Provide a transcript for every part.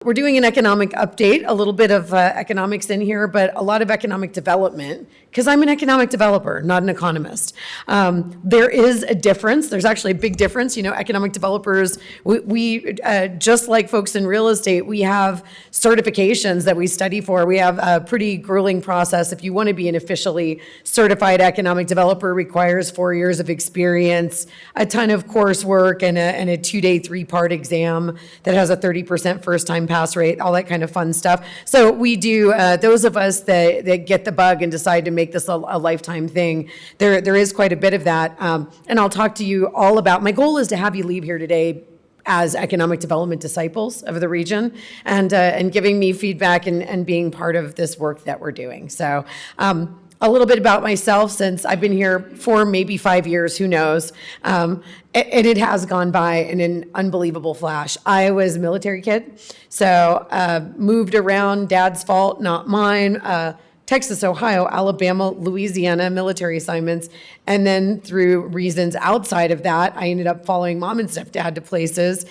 We're doing an economic update, a little bit of economics in here, but a lot of economic development, because I'm an economic developer, not an economist. There is a difference. There's actually a big difference. Economic developers, we just like folks in real estate, we have certifications that we study for. We have a pretty grueling process. If you want to be an officially certified economic developer, requires 4 years of experience, a ton of coursework, and a 2-day, 3-part exam that has a 30% first-time pass rate, all that kind of fun stuff. So we do, those of us that get the bug and decide to make this a lifetime thing, there is quite a bit of that. And I'll talk to you all about, my goal is to have you leave here today as economic development disciples of the region and giving me feedback and being part of this work that we're doing. So a little bit about myself, since I've been here for maybe 5 years, who knows. And it has gone by in an unbelievable flash. I was a military kid, so moved around, dad's fault, not mine. Texas, Ohio, Alabama, Louisiana, military assignments. And then through reasons outside of that, I ended up following mom and stepdad to places,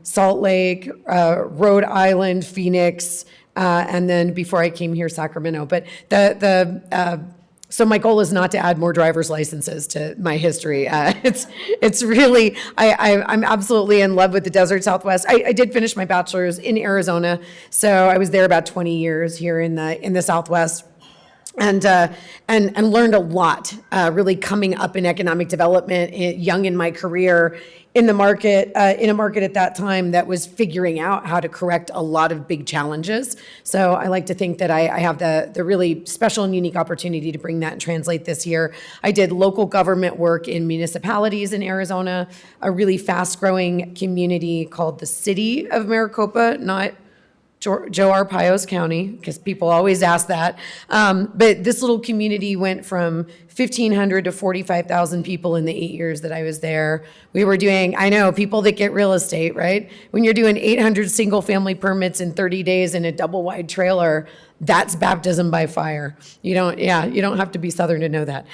Salt Lake, Rhode Island, Phoenix, and then before I came here, Sacramento. But so my goal is not to add more driver's licenses to my history. It's really, I'm absolutely in love with the desert Southwest. I did finish my bachelor's in Arizona, so I was there about 20 years here in the Southwest. And learned a lot, really coming up in economic development, young in my career, in a market at that time that was figuring out how to correct a lot of big challenges. So I like to think that I have the really special and unique opportunity to bring that and translate this here. I did local government work in municipalities in Arizona, a really fast-growing community called the City of Maricopa, not Joe Arpaio's county, because people always ask that. But this little community went from 1,500 to 45,000 people in the 8 years that I was there. We were doing, I know, people that get real estate, right? When you're doing 800 single-family permits in 30 days in a double-wide trailer, that's baptism by fire. You don't have to be Southern to know that.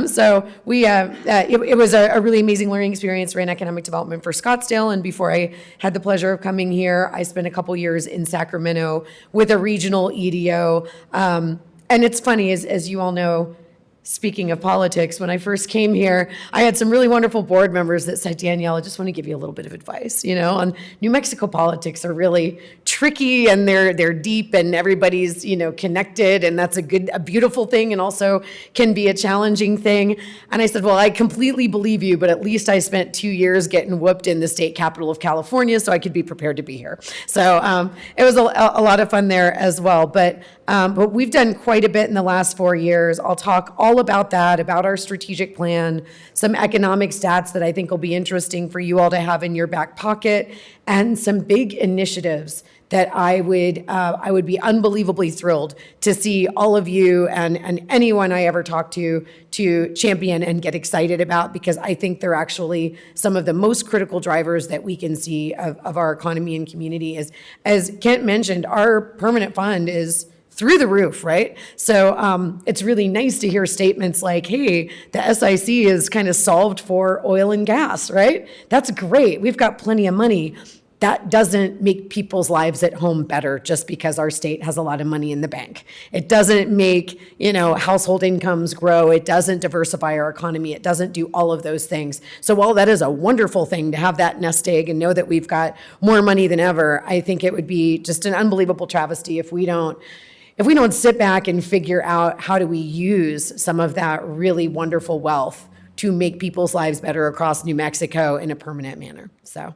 So it was a really amazing learning experience. Ran economic development for Scottsdale, and before I had the pleasure of coming here, I spent a couple years in Sacramento with a regional EDO. And it's funny, as you all know, speaking of politics, when I first came here, I had some really wonderful board members that said, Danielle, I just want to give you a little bit of advice. On New Mexico politics are really tricky, and they're deep, and everybody's, connected, and that's a beautiful thing, and also can be a challenging thing. And I said, well, I completely believe you, but at least I spent 2 years getting whooped in the state capital of California, so I could be prepared to be here. So it was a lot of fun there as well. But we've done quite a bit in the last 4 years. I'll talk all about that, about our strategic plan, some economic stats that I think will be interesting for you all to have in your back pocket, and some big initiatives that I would be unbelievably thrilled to see all of you and anyone I ever talk to champion and get excited about, because I think they're actually some of the most critical drivers that we can see of our economy and community. As Kent mentioned, our permanent fund is through the roof, right? So it's really nice to hear statements like, hey, the SIC is kind of solved for oil and gas, right? That's great. We've got plenty of money. That doesn't make people's lives at home better just because our state has a lot of money in the bank. It doesn't make, household incomes grow. It doesn't diversify our economy. It doesn't do all of those things. So while that is a wonderful thing to have that nest egg and know that we've got more money than ever, I think it would be just an unbelievable travesty if we don't sit back and figure out how do we use some of that really wonderful wealth to make people's lives better across New Mexico in a permanent manner. So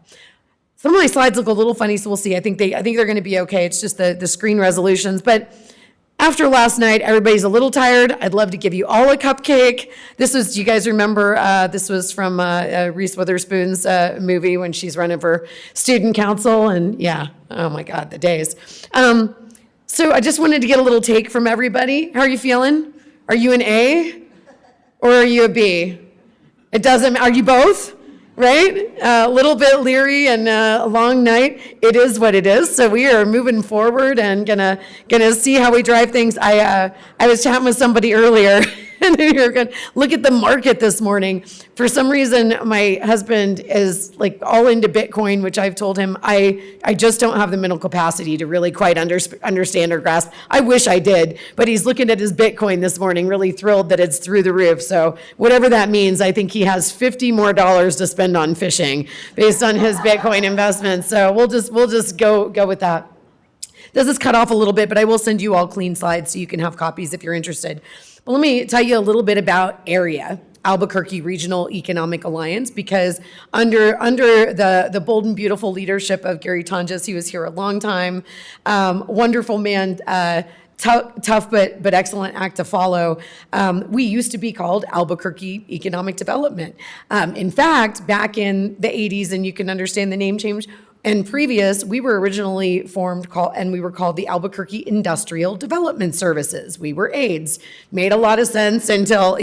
some of my slides look a little funny, so we'll see. I think they're going to be okay. It's just the screen resolutions. But after last night, everybody's a little tired. I'd love to give you all a cupcake. Do you guys remember, this was from Reese Witherspoon's movie when she's running for student council. And yeah, oh my God, the days. So I just wanted to get a little take from everybody. How are you feeling? Are you an A or are you a B? It doesn't, are you both? Right? A little bit leery and a long night. It is what it is. So we are moving forward and gonna see how we drive things. I was chatting with somebody earlier And you're going to look at the market this morning. For some reason, my husband is like all into Bitcoin, which I've told him I just don't have the mental capacity to really quite understand or grasp. I wish I did, but he's looking at his Bitcoin this morning, really thrilled that it's through the roof. So whatever that means, I think he has $50 more to spend on fishing based on his Bitcoin investments. So we'll just go with that. This is cut off a little bit, but I will send you all clean slides so you can have copies if you're interested. But let me tell you a little bit about AREA, Albuquerque Regional Economic Alliance, because under the bold and beautiful leadership of Gary Tonjes, he was here a long time, wonderful man, tough but excellent act to follow. We used to be called Albuquerque Economic Development. In fact, back in the 80s, and you can understand the name change, and previous, we were originally we were called the Albuquerque Industrial Development Services. We were AIDS. Made a lot of sense until,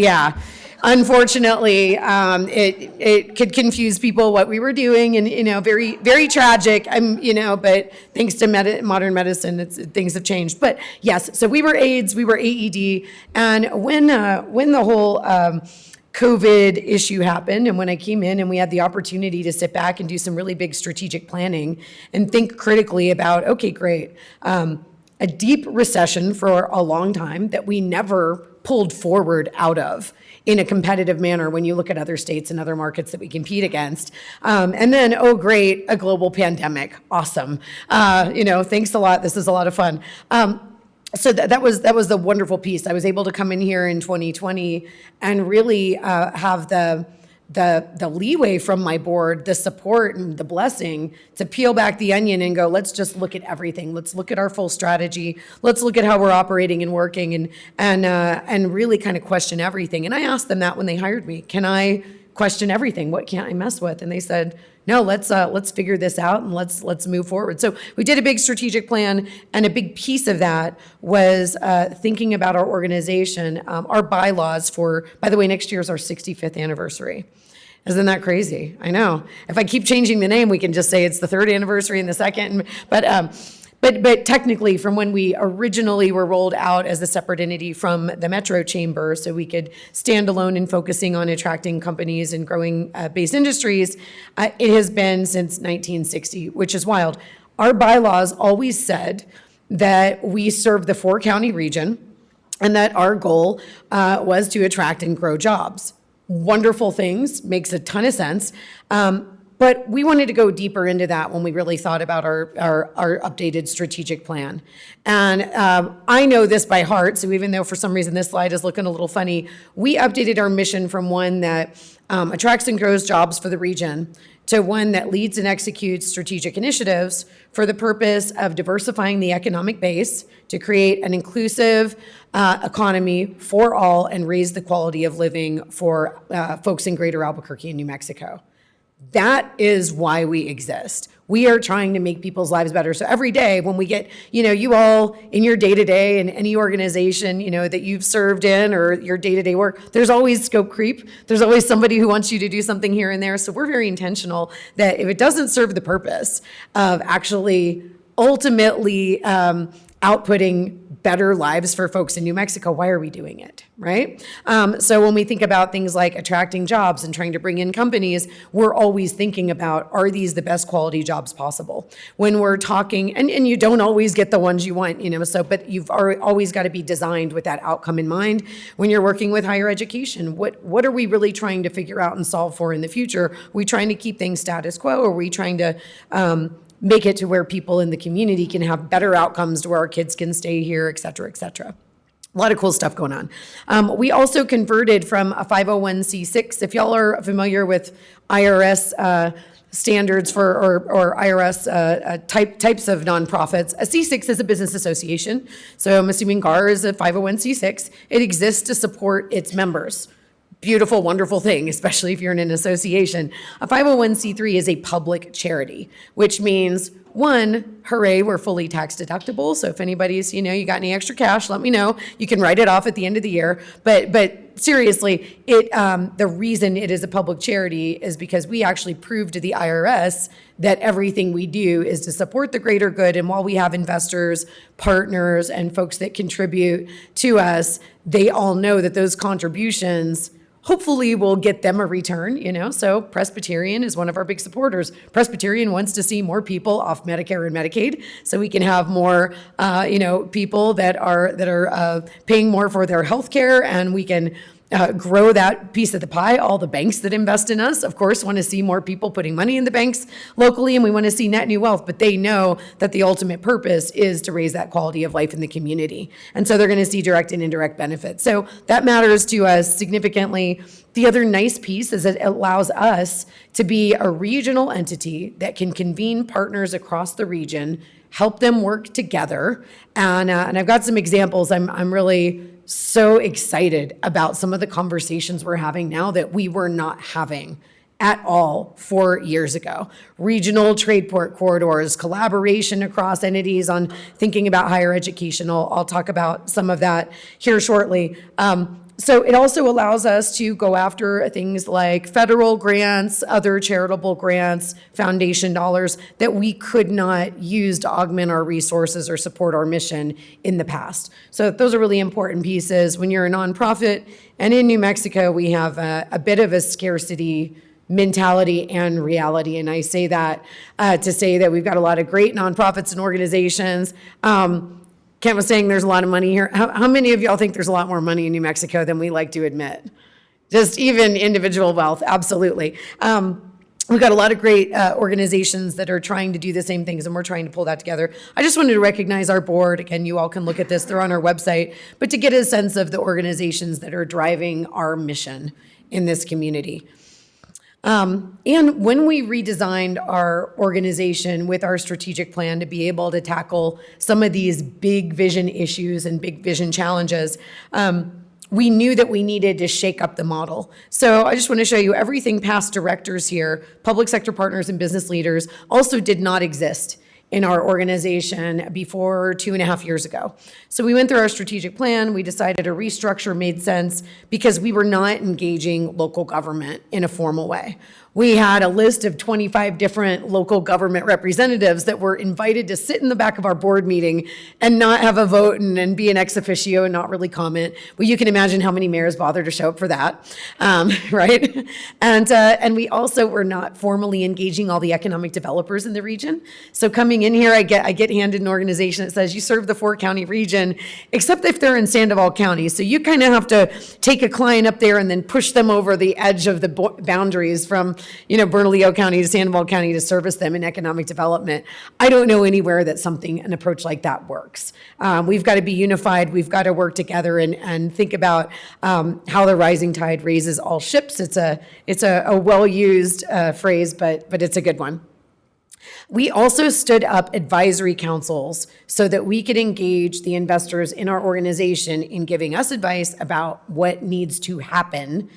unfortunately, it could confuse people what we were doing, and very, very tragic. But thanks to modern medicine, things have changed. But yes, so we were AIDS, we were AED, and when the whole COVID issue happened, and when I came in and we had the opportunity to sit back and do some really big strategic planning and think critically about, okay, great, a deep recession for a long time that we never pulled forward out of in a competitive manner when you look at other states and other markets that we compete against. And then, oh great, a global pandemic, awesome. Thanks a lot, this is a lot of fun. So that was the wonderful piece. I was able to come in here in 2020 and really have the leeway from my board, the support and the blessing to peel back the onion and go, let's just look at everything. Let's look at our full strategy. Let's look at how we're operating and working and really kind of question everything. And I asked them that when they hired me. Can I question everything? What can't I mess with? And they said, no, let's figure this out and let's move forward. So we did a big strategic plan, and a big piece of that was thinking about our organization, our bylaws for, by the way, next year is our 65th anniversary. Isn't that crazy? I know. If I keep changing the name, we can just say it's the 3rd anniversary and the 2nd, But technically, from when we originally were rolled out as a separate entity from the Metro Chamber, so we could stand alone in focusing on attracting companies and growing base industries, it has been since 1960, which is wild. Our bylaws always said that we serve the 4-county region and that our goal was to attract and grow jobs. Wonderful things, makes a ton of sense. But we wanted to go deeper into that when we really thought about our updated strategic plan. And I know this by heart, so even though for some reason this slide is looking a little funny, we updated our mission from one that attracts and grows jobs for the region to one that leads and executes strategic initiatives for the purpose of diversifying the economic base to create an inclusive economy for all and raise the quality of living for folks in Greater Albuquerque and New Mexico. That is why we exist. We are trying to make people's lives better. So every day when we get, you all in your day-to-day in any organization, that you've served in or your day-to-day work, there's always scope creep. There's always somebody who wants you to do something here and there. So we're very intentional that if it doesn't serve the purpose of actually ultimately outputting better lives for folks in New Mexico, why are we doing it, right? So when we think about things like attracting jobs and trying to bring in companies, we're always thinking about, are these the best quality jobs possible? When we're talking, and you don't always get the ones you want, but you've always got to be designed with that outcome in mind. When you're working with higher education, what are we really trying to figure out and solve for in the future? Are we trying to keep things status quo? Or are we trying to make it to where people in the community can have better outcomes, to where our kids can stay here, et cetera, et cetera. A lot of cool stuff going on. We also converted from a 501c6. If y'all are familiar with IRS standards or IRS types of nonprofits, a C6 is a business association. So I'm assuming GAR is a 501c6. It exists to support its members. Beautiful, wonderful thing, especially if you're in an association. A 501c3 is a public charity, which means, one, hooray, we're fully tax deductible. So if anybody's, you got any extra cash, let me know. You can write it off at the end of the year. But seriously, the reason it is a public charity is because we actually prove to the IRS that everything we do is to support the greater good. And while we have investors, partners, and folks that contribute to us, they all know that those contributions hopefully will get them a return, So Presbyterian is one of our big supporters. Presbyterian wants to see more people off Medicare and Medicaid, so we can have more, people that are paying more for their health care, and we can grow that piece of the pie. All the banks that invest in us, of course, want to see more people putting money in the banks locally, and we want to see net new wealth, but they know that the ultimate purpose is to raise that quality of life in the community. And so they're going to see direct and indirect benefits. So that matters to us significantly. The other nice piece is it allows us to be a regional entity that can convene partners across the region, help them work together. And I've got some examples. I'm really so excited about some of the conversations we're having now that we were not having at all 4 years ago. Regional trade port corridors, collaboration across entities on thinking about higher education. I'll talk about some of that here shortly. So it also allows us to go after things like federal grants, other charitable grants, foundation dollars that we could not use to augment our resources or support our mission in the past. So those are really important pieces. When you're a nonprofit, and in New Mexico, we have a bit of a scarcity mentality and reality. And I say that to say that we've got a lot of great nonprofits and organizations. Kent was saying there's a lot of money here. How many of y'all think there's a lot more money in New Mexico than we like to admit? Just even individual wealth, absolutely. We've got a lot of great organizations that are trying to do the same things, and we're trying to pull that together. I just wanted to recognize our board. Again, you all can look at this. They're on our website. But to get a sense of the organizations that are driving our mission in this community. And when we redesigned our organization with our strategic plan to be able to tackle some of these big vision issues and big vision challenges, we knew that we needed to shake up the model. So I just want to show you everything past directors here, public sector partners and business leaders also did not exist in our organization before 2.5 years ago. So we went through our strategic plan. We decided a restructure made sense because we were not engaging local government in a formal way. We had a list of 25 different local government representatives that were invited to sit in the back of our board meeting and not have a vote and be an ex officio and not really comment. Well, you can imagine how many mayors bothered to show up for that, right? And we also were not formally engaging all the economic developers in the region. So coming in here, I get handed an organization that says you serve the 4-county region, except if they're in Sandoval County. So you kind of have to take a client up there and then push them over the edge of the boundaries from Bernalillo County to Sandoval County to service them in economic development. I don't know anywhere that an approach like that works. We've got to be unified. We've got to work together and think about how the rising tide raises all ships. It's a well-used phrase, but it's a good one. We also stood up advisory councils so that we could engage the investors in our organization in giving us advice about what needs to happen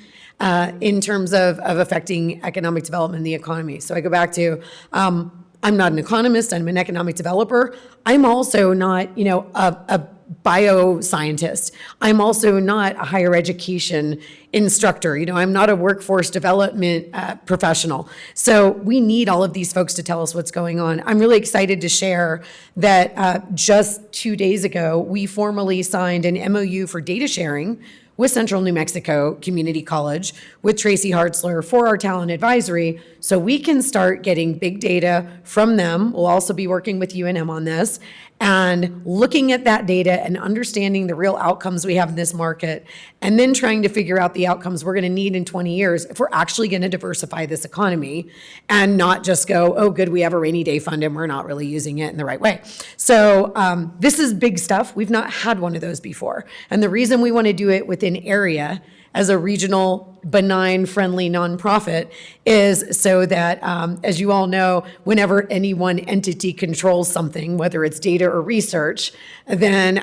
in terms of affecting economic development in the economy. So I go back to, I'm not an economist, I'm an economic developer. I'm also not, a bioscientist. I'm also not a higher education instructor. I'm not a workforce development professional. So we need all of these folks to tell us what's going on. I'm really excited to share that just 2 days ago, we formally signed an MOU for data sharing with Central New Mexico Community College, with Tracy Hartzler for our talent advisory, so we can start getting big data from them. We'll also be working with UNM on this, and looking at that data and understanding the real outcomes we have in this market, and then trying to figure out the outcomes we're going to need in 20 years if we're actually going to diversify this economy and not just go, oh, good, we have a rainy day fund and we're not really using it in the right way. So this is big stuff. We've not had one of those before. And the reason we want to do it within area as a regional benign, friendly nonprofit is so that, as you all know, whenever any one entity controls something, whether it's data or research, then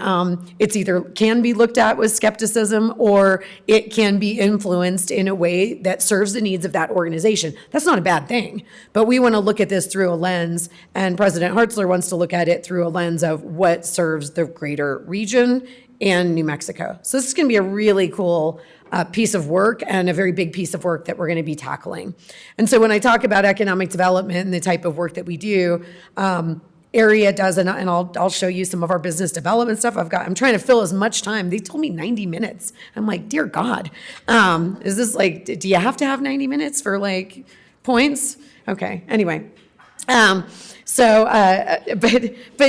it's either can be looked at with skepticism or it can be influenced in a way that serves the needs of that organization. That's not a bad thing, but we want to look at this through a lens, and President Hartzler wants to look at it through a lens of what serves the greater region and New Mexico. So this is going to be a really cool piece of work and a very big piece of work that we're going to be tackling. And so when I talk about economic development and the type of work that we do, area does, and I'll show you some of our business development stuff. I'm trying to fill as much time. They told me 90 minutes. I'm like, dear God, is this like, do you have to have 90 minutes for like points? Okay, anyway. But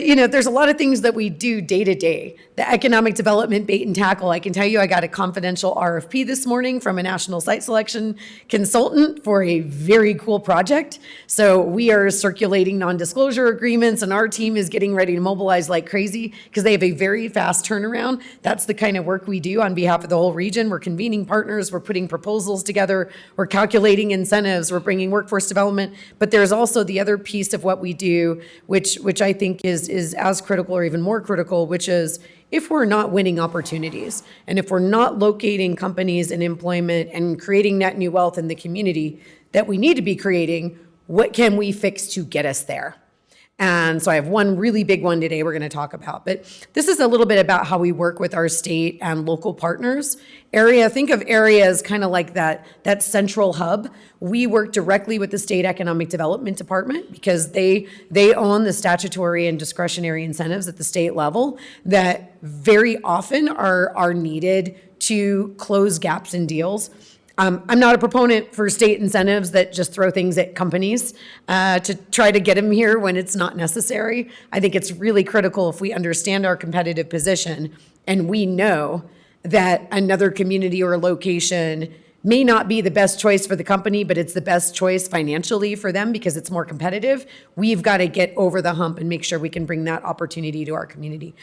you know, there's a lot of things that we do day to day. The economic development bait and tackle. I can tell you, I got a confidential RFP this morning from a national site selection consultant for a very cool project. So we are circulating non-disclosure agreements, and our team is getting ready to mobilize like crazy because they have a very fast turnaround. That's the kind of work we do on behalf of the whole region. We're convening partners, we're putting proposals together, we're calculating incentives, we're bringing workforce development. But there's also the other piece of what we do, which I think is as critical or even more critical, which is if we're not winning opportunities and if we're not locating companies and employment and creating net new wealth in the community that we need to be creating, what can we fix to get us there? And so I have one really big one today we're going to talk about. But this is a little bit about how we work with our state and local partners. Think of area as kind of like that central hub. We work directly with the state economic development department because they own the statutory and discretionary incentives at the state level that very often are needed to close gaps in deals. I'm not a proponent for state incentives that just throw things at companies to try to get them here when it's not necessary. I think it's really critical if we understand our competitive position and we know that another community or location may not be the best choice for the company, but it's the best choice financially for them because it's more competitive. We've got to get over the hump and make sure we can bring that opportunity to our community.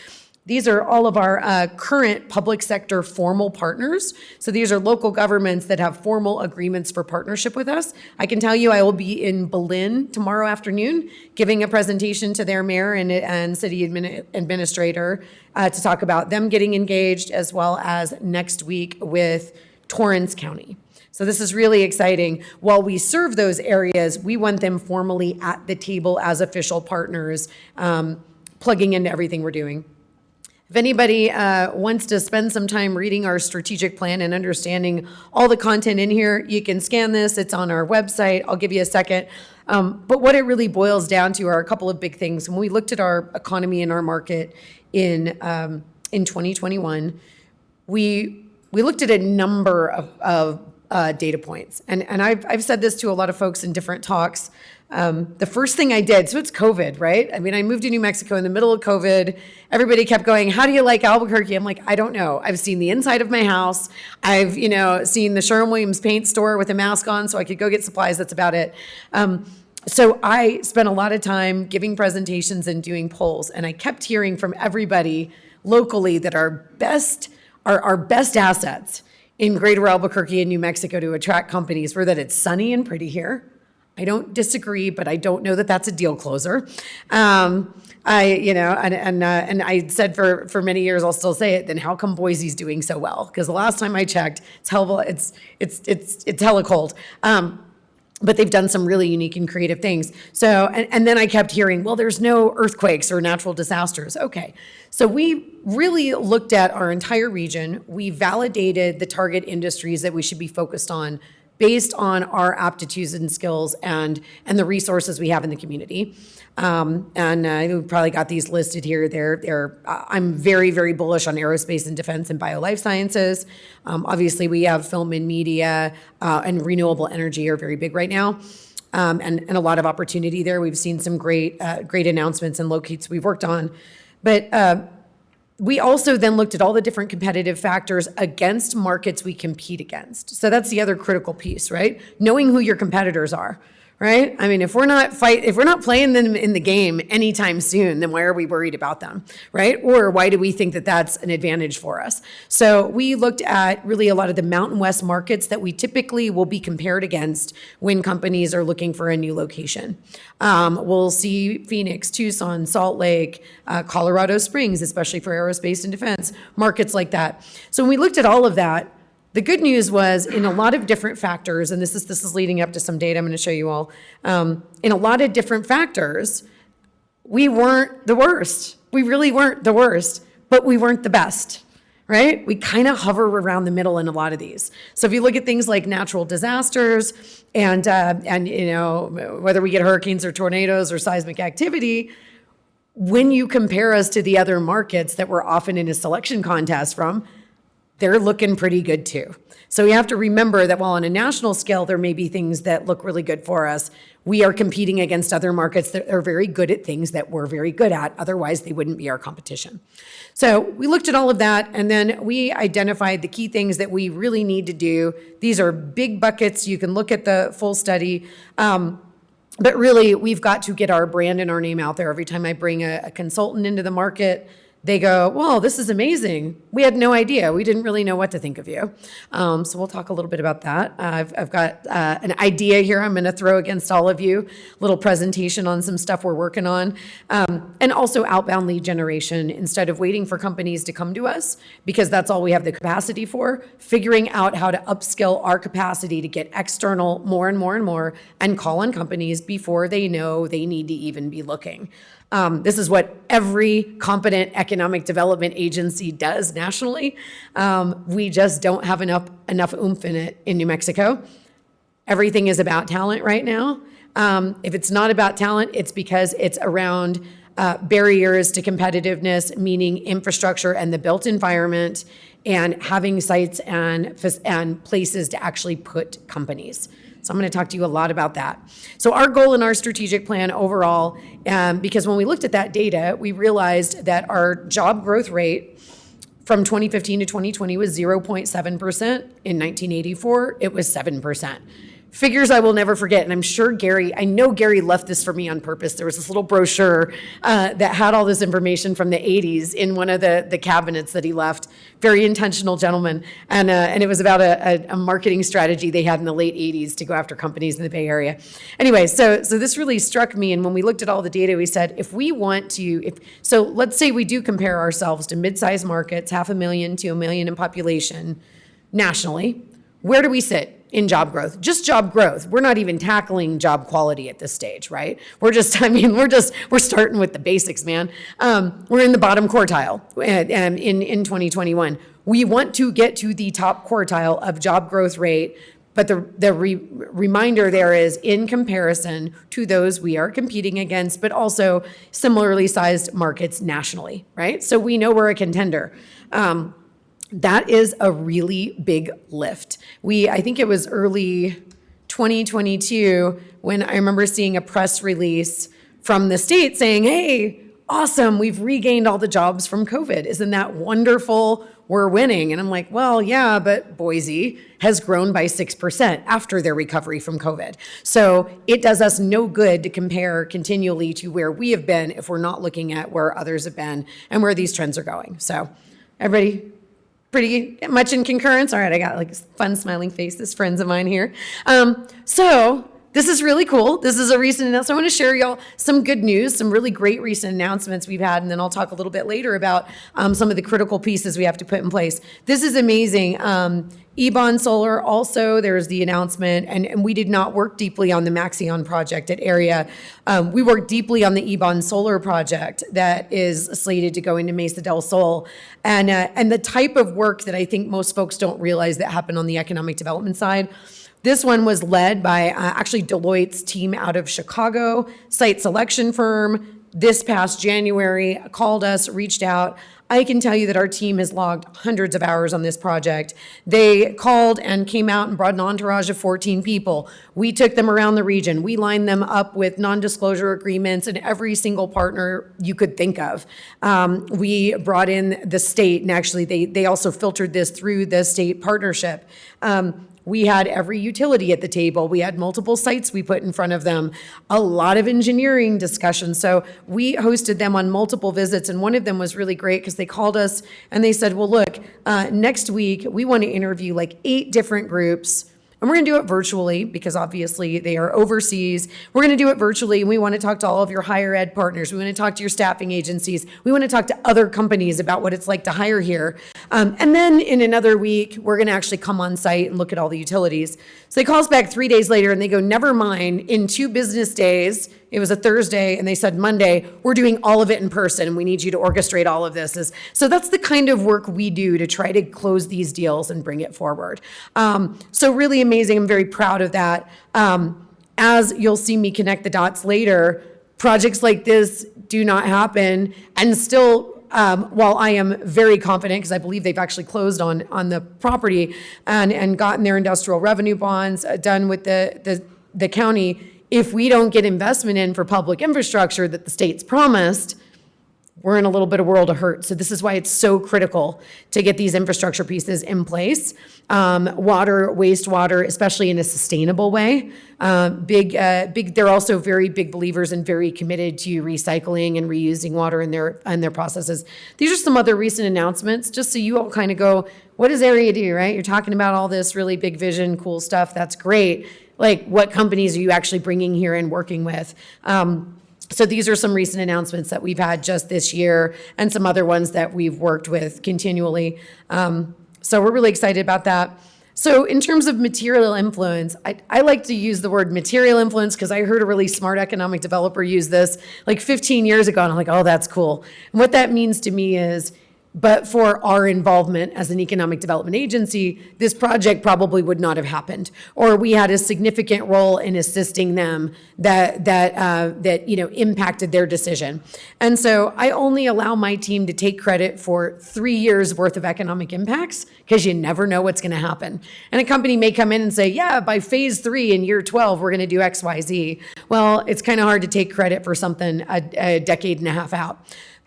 These are all of our current public sector formal partners. So these are local governments that have formal agreements for partnership with us. I can tell you I will be in Berlin tomorrow afternoon giving a presentation to their mayor and city administrator to talk about them getting engaged, as well as next week with Torrance County. So this is really exciting. While we serve those areas, we want them formally at the table as official partners, plugging into everything we're doing. If anybody wants to spend some time reading our strategic plan and understanding all the content in here, you can scan this. It's on our website. I'll give you a second. But what it really boils down to are a couple of big things. When we looked at our economy and our market in 2021, we looked at a number of data points. And I've said this to a lot of folks in different talks. The first thing I did, so it's COVID, right? I mean, I moved to New Mexico in the middle of COVID. Everybody kept going, how do you like Albuquerque? I'm like, I don't know. I've seen the inside of my house. I've, seen the Sherwin-Williams paint store with a mask on so I could go get supplies. That's about it. So I spent a lot of time giving presentations and doing polls. And I kept hearing from everybody locally that our best assets in greater Albuquerque and New Mexico to attract companies were that it's sunny and pretty here. I don't disagree, but I don't know that that's a deal closer. And I said for many years, I'll still say it. Then how come Boise's doing so well? Because the last time I checked, it's hella cold. But they've done some really unique and creative things. So, and then I kept hearing, well, there's no earthquakes or natural disasters. Okay, so we really looked at our entire region. We validated the target industries that we should be focused on based on our aptitudes and skills and the resources we have in the community. We probably got these listed here. I'm very, very bullish on aerospace and defense and bio-life sciences. Obviously, we have film and media and renewable energy are very big right now. And a lot of opportunity there. We've seen some great announcements and locates we've worked on. But we also then looked at all the different competitive factors against markets we compete against. So that's the other critical piece, right? Knowing who your competitors are, right? I mean, if we're not playing them in the game anytime soon, then why are we worried about them, right? Or why do we think that that's an advantage for us? So we looked at really a lot of the Mountain West markets that we typically will be compared against when companies are looking for a new location. We'll see Phoenix, Tucson, Salt Lake, Colorado Springs, especially for aerospace and defense, markets like that. So when we looked at all of that, the good news was in a lot of different factors, and this is leading up to some data I'm going to show you all. In a lot of different factors, we weren't the worst. We really weren't the worst, but we weren't the best, right? We kind of hover around the middle in a lot of these. So if you look at things like natural disasters and you know, whether we get hurricanes or tornadoes or seismic activity, when you compare us to the other markets that we're often in a selection contest from, they're looking pretty good too. So we have to remember that while on a national scale, there may be things that look really good for us, we are competing against other markets that are very good at things that we're very good at. Otherwise, they wouldn't be our competition. So we looked at all of that, and then we identified the key things that we really need to do. These are big buckets. You can look at the full study. But really, we've got to get our brand and our name out there. Every time I bring a consultant into the market, they go, "Whoa, this is amazing. We had no idea. We didn't really know what to think of you." So we'll talk a little bit about that. I've got an idea here I'm going to throw against all of you, a little presentation on some stuff we're working on. And also outbound lead generation, instead of waiting for companies to come to us, because that's all we have the capacity for, figuring out how to upskill our capacity to get external more and more and more and call on companies before they know they need to even be looking. This is what every competent economic development agency does nationally. We just don't have enough oomph in it in New Mexico. Everything is about talent right now. If it's not about talent, it's because it's around barriers to competitiveness, meaning infrastructure and the built environment, and having sites and places to actually put companies. So I'm going to talk to you a lot about that. So our goal in our strategic plan overall, because when we looked at that data, we realized that our job growth rate from 2015 to 2020 was 0.7%. In 1984, it was 7%. Figures I will never forget, and I'm sure I know Gary left this for me on purpose. There was this little brochure that had all this information from the 80s in one of the cabinets that he left. Very intentional gentleman. And it was about a marketing strategy they had in the late 80s to go after companies in the Bay Area. Anyway, so this really struck me, and when we looked at all the data, we said, if we want to, so let's say we do compare ourselves to mid-sized markets, 500,000 to 1 million in population nationally, where do we sit in job growth? Just job growth. We're not even tackling job quality at this stage, right? We're starting with the basics, man. We're in the bottom quartile in 2021. We want to get to the top quartile of job growth rate, but the reminder there is in comparison to those we are competing against, but also similarly sized markets nationally, right? So we know we're a contender. That is a really big lift. I think it was early 2022 when I remember seeing a press release from the state saying, "Hey, awesome, we've regained all the jobs from COVID. Isn't that wonderful? We're winning." And I'm like, well, yeah, but Boise has grown by 6% after their recovery from COVID. So it does us no good to compare continually to where we have been if we're not looking at where others have been and where these trends are going. So everybody pretty much in concurrence? All right, I got like fun smiling faces, friends of mine here. So this is really cool. This is a recent announcement. So I want to share y'all some good news, some really great recent announcements we've had, and then I'll talk a little bit later about some of the critical pieces we have to put in place. This is amazing. Ebon Solar also, there's the announcement, and we did not work deeply on the Maxion project at Area. We worked deeply on the Ebon Solar project that is slated to go into Mesa del Sol. And the type of work that I think most folks don't realize that happened on the economic development side. This one was led by actually Deloitte's team out of Chicago, site selection firm. This past January, called us, reached out. I can tell you that our team has logged hundreds of hours on this project. They called and came out and brought an entourage of 14 people. We took them around the region. We lined them up with non-disclosure agreements and every single partner you could think of. We brought in the state, and actually they also filtered this through the state partnership. We had every utility at the table. We had multiple sites we put in front of them, a lot of engineering discussions. So we hosted them on multiple visits, and one of them was really great because they called us and they said, well, look, next week we want to interview like 8 different groups. And we're going to do it virtually because obviously they are overseas. We're going to do it virtually, and we want to talk to all of your higher ed partners. We want to talk to your staffing agencies. We want to talk to other companies about what it's like to hire here. And then in another week, we're going to actually come on site and look at all the utilities. So they call us back 3 days later and they go, never mind, in 2 business days, it was a Thursday, and they said Monday, we're doing all of it in person, and we need you to orchestrate all of this. So that's the kind of work we do to try to close these deals and bring it forward. So really amazing. I'm very proud of that. As you'll see me connect the dots later, projects like this do not happen. And still, while I am very confident, because I believe they've actually closed on the property and gotten their industrial revenue bonds done with the county, if we don't get investment in for public infrastructure that the state's promised, we're in a little bit of world of hurt. So this is why it's so critical to get these infrastructure pieces in place. Water, wastewater, especially in a sustainable way. They're also very big believers and very committed to recycling and reusing water in their processes. These are some other recent announcements, just so you all kind of go, what does area do, right? You're talking about all this really big vision, cool stuff. That's great. Like, what companies are you actually bringing here and working with? So these are some recent announcements that we've had just this year and some other ones that we've worked with continually. So we're really excited about that. So in terms of material influence, I like to use the word material influence because I heard a really smart economic developer use this like 15 years ago, and I'm like, oh, that's cool. And what that means to me is, but for our involvement as an economic development agency, this project probably would not have happened. Or we had a significant role in assisting them that impacted their decision. And so I only allow my team to take credit for 3 years worth of economic impacts because you never know what's going to happen. And a company may come in and say, yeah, by phase 3 in year 12, we're going to do X, Y, Z. Well, it's kind of hard to take credit for something a decade and a half out.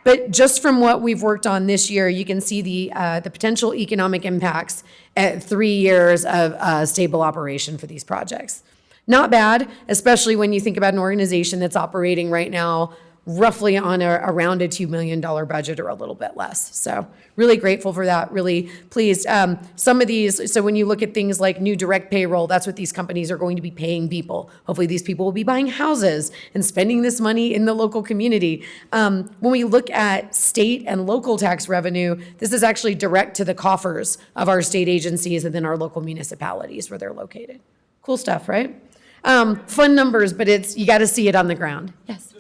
But just from what we've worked on this year, you can see the potential economic impacts at 3 years of stable operation for these projects. Not bad, especially when you think about an organization that's operating right now roughly on around a $2 million budget or a little bit less. So really grateful for that, really pleased. Some of these, so when you look at things like new direct payroll, that's what these companies are going to be paying people. Hopefully these people will be buying houses and spending this money in the local community. When we look at state and local tax revenue, this is actually direct to the coffers of our state agencies and then our local municipalities where they're located. Cool stuff, right? Fun numbers, but you got to see it on the ground. Yes.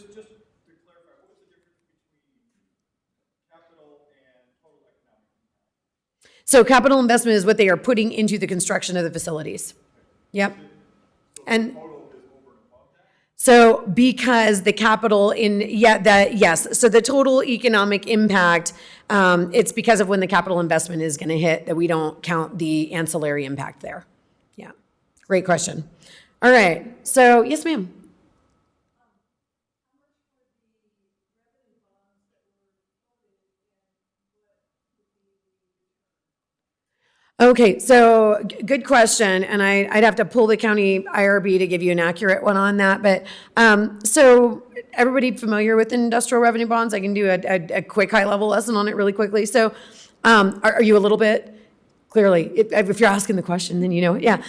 So capital investment is what they are putting into the construction of the facilities. Yep. And so because the capital yes, so the total economic impact, it's because of when the capital investment is going to hit that we don't count the ancillary impact there. Yeah, great question. All right, so yes, ma'am. Okay, so good question, and I'd have to pull the county IRB to give you an accurate one on that. But so everybody familiar with industrial revenue bonds? I can do a quick high-level lesson on it really quickly. So are you a little bit? Clearly, if you're asking the question, then you know it. Yeah.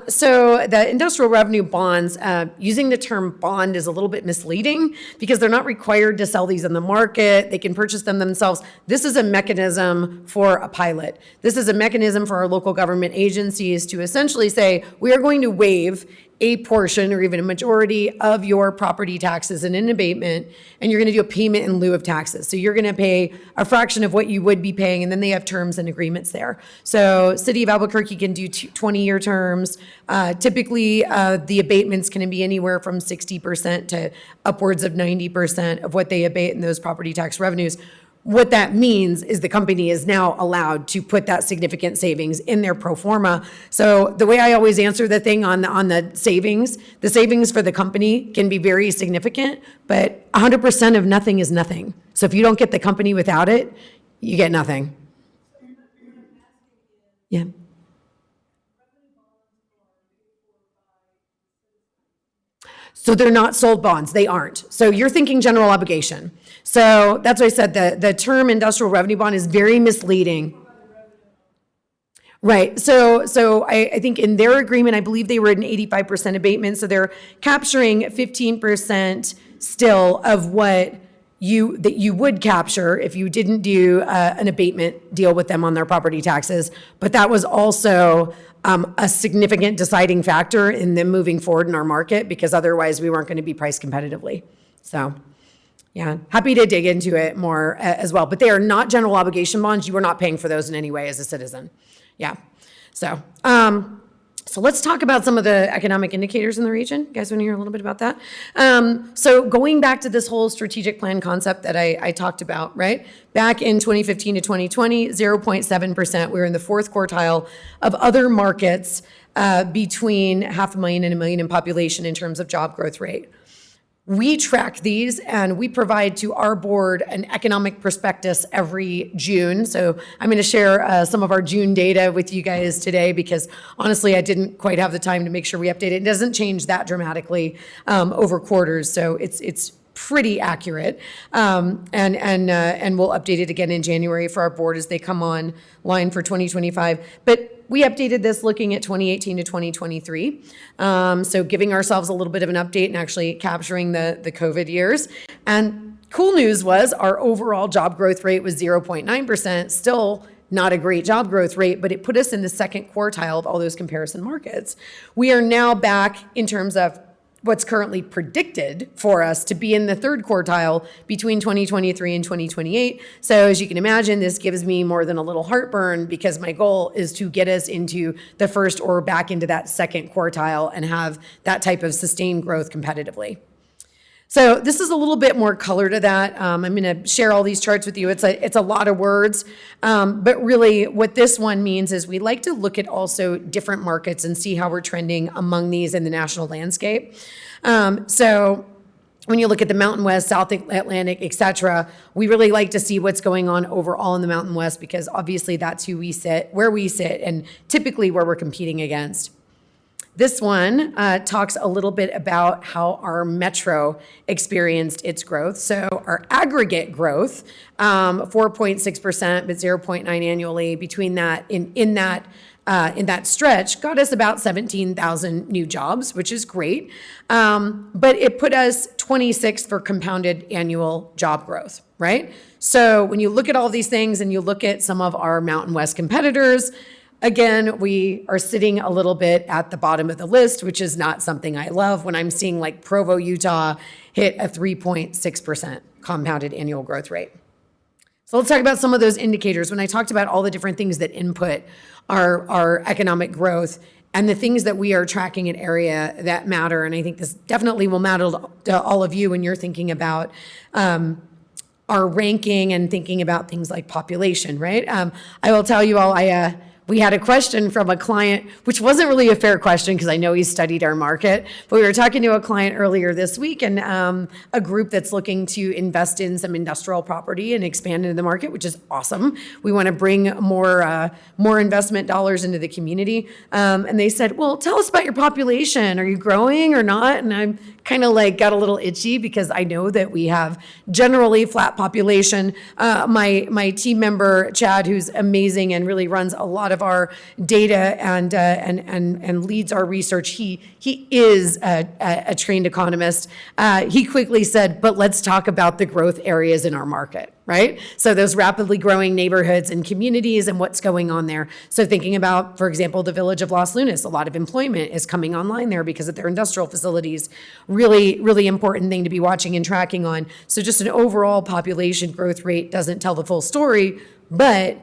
So the industrial revenue bonds, using the term bond is a little bit misleading because they're not required to sell these in the market. They can purchase them themselves. This is a mechanism for a pilot. This is a mechanism for our local government agencies to essentially say, we are going to waive a portion or even a majority of your property taxes in an abatement, and you're going to do a payment in lieu of taxes. So you're going to pay a fraction of what you would be paying, and then they have terms and agreements there. So City of Albuquerque can do 20-year terms. Typically, the abatements can be anywhere from 60% to upwards of 90% of what they abate in those property tax revenues. What that means is the company is now allowed to put that significant savings in their pro forma. So the way I always answer the thing on the savings for the company can be very significant, but 100% of nothing is nothing. So if you don't get the company without it, you get nothing. Yeah. So they're not sold bonds. They aren't. So you're thinking general obligation. So that's why I said the term industrial revenue bond is very misleading. Right. So I think in their agreement, I believe they were at an 85% abatement. So they're capturing 15% still of what you would capture if you didn't do an abatement deal with them on their property taxes. But that was also a significant deciding factor in them moving forward in our market, because otherwise we weren't going to be priced competitively. So yeah, happy to dig into it more as well. But they are not general obligation bonds. You are not paying for those in any way as a citizen. Yeah. So let's talk about some of the economic indicators in the region. You guys want to hear a little bit about that? So going back to this whole strategic plan concept that I talked about, right? Back in 2015 to 2020, 0.7%. We were in the fourth quartile of other markets between 500,000 and 1 million in population in terms of job growth rate. We track these and we provide to our board an economic prospectus every June. So I'm going to share some of our June data with you guys today, because honestly, I didn't quite have the time to make sure we update it. It doesn't change that dramatically over quarters, so it's pretty accurate. And we'll update it again in January for our board as they come online for 2025. But we updated this looking at 2018 to 2023. So giving ourselves a little bit of an update and actually capturing the COVID years. And cool news was our overall job growth rate was 0.9%, still not a great job growth rate, but it put us in the second quartile of all those comparison markets. We are now back in terms of what's currently predicted for us to be in the third quartile between 2023 and 2028. So as you can imagine, this gives me more than a little heartburn, because my goal is to get us into the first or back into that second quartile and have that type of sustained growth competitively. So this is a little bit more color to that. I'm going to share all these charts with you. It's a lot of words, but really what this one means is we like to look at also different markets and see how we're trending among these in the national landscape. So when you look at the Mountain West, South Atlantic, et cetera, we really like to see what's going on overall in the Mountain West, because obviously that's where we sit, and typically where we're competing against. This one talks a little bit about how our metro experienced its growth. So our aggregate growth, 4.6%, but 0.9 annually between that in that stretch, got us about 17,000 new jobs, which is great. But it put us 26th for compounded annual job growth, right? So when you look at all these things and you look at some of our Mountain West competitors, again, we are sitting a little bit at the bottom of the list, which is not something I love when I'm seeing like Provo, Utah hit a 3.6% compounded annual growth rate. So let's talk about some of those indicators. When I talked about all the different things that input our economic growth and the things that we are tracking in area that matter, and I think this definitely will matter to all of you when you're thinking about our ranking and thinking about things like population, right? I will tell you all, we had a question from a client, which wasn't really a fair question because I know he studied our market, but we were talking to a client earlier this week, and a group that's looking to invest in some industrial property and expand into the market, which is awesome. We want to bring more investment dollars into the community. And they said, well, tell us about your population. Are you growing or not? And I'm kind of like got a little itchy because I know that we have generally flat population. My team member, Chad, who's amazing and really runs a lot of our data and leads our research, he is a trained economist. He quickly said, but let's talk about the growth areas in our market, right? So those rapidly growing neighborhoods and communities and what's going on there. So thinking about, for example, the village of Los Lunas, a lot of employment is coming online there because of their industrial facilities. Really, really important thing to be watching and tracking on. So just an overall population growth rate doesn't tell the full story, but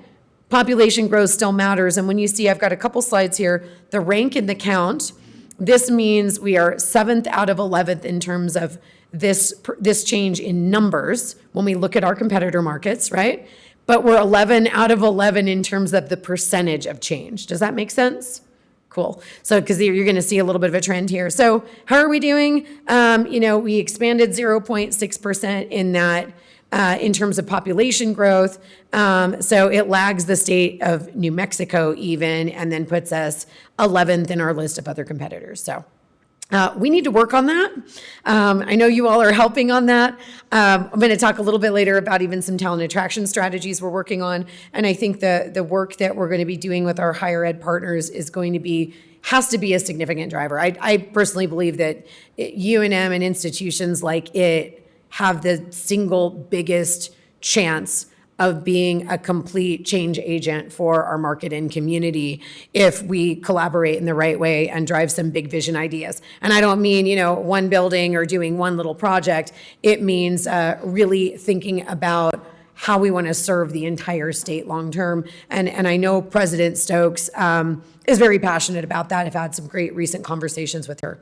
population growth still matters. And when you see, I've got a couple slides here, the rank and the count, this means we are 7th out of 11th in terms of this change in numbers when we look at our competitor markets, right? But we're 11 out of 11 in terms of the percentage of change. Does that make sense? Cool. So, because you're going to see a little bit of a trend here. So, how are we doing? We expanded 0.6% in that in terms of population growth. So it lags the state of New Mexico even, and then puts us 11th in our list of other competitors. So We need to work on that. I know you all are helping on that. I'm going to talk a little bit later about even some talent attraction strategies we're working on. And I think the work that we're going to be doing with our higher ed partners has to be a significant driver. I personally believe that UNM and institutions like it have the single biggest chance of being a complete change agent for our market and community if we collaborate in the right way and drive some big vision ideas. And I don't mean, one building or doing one little project. It means really thinking about how we want to serve the entire state long term. And I know President Stokes is very passionate about that. I've had some great recent conversations with her.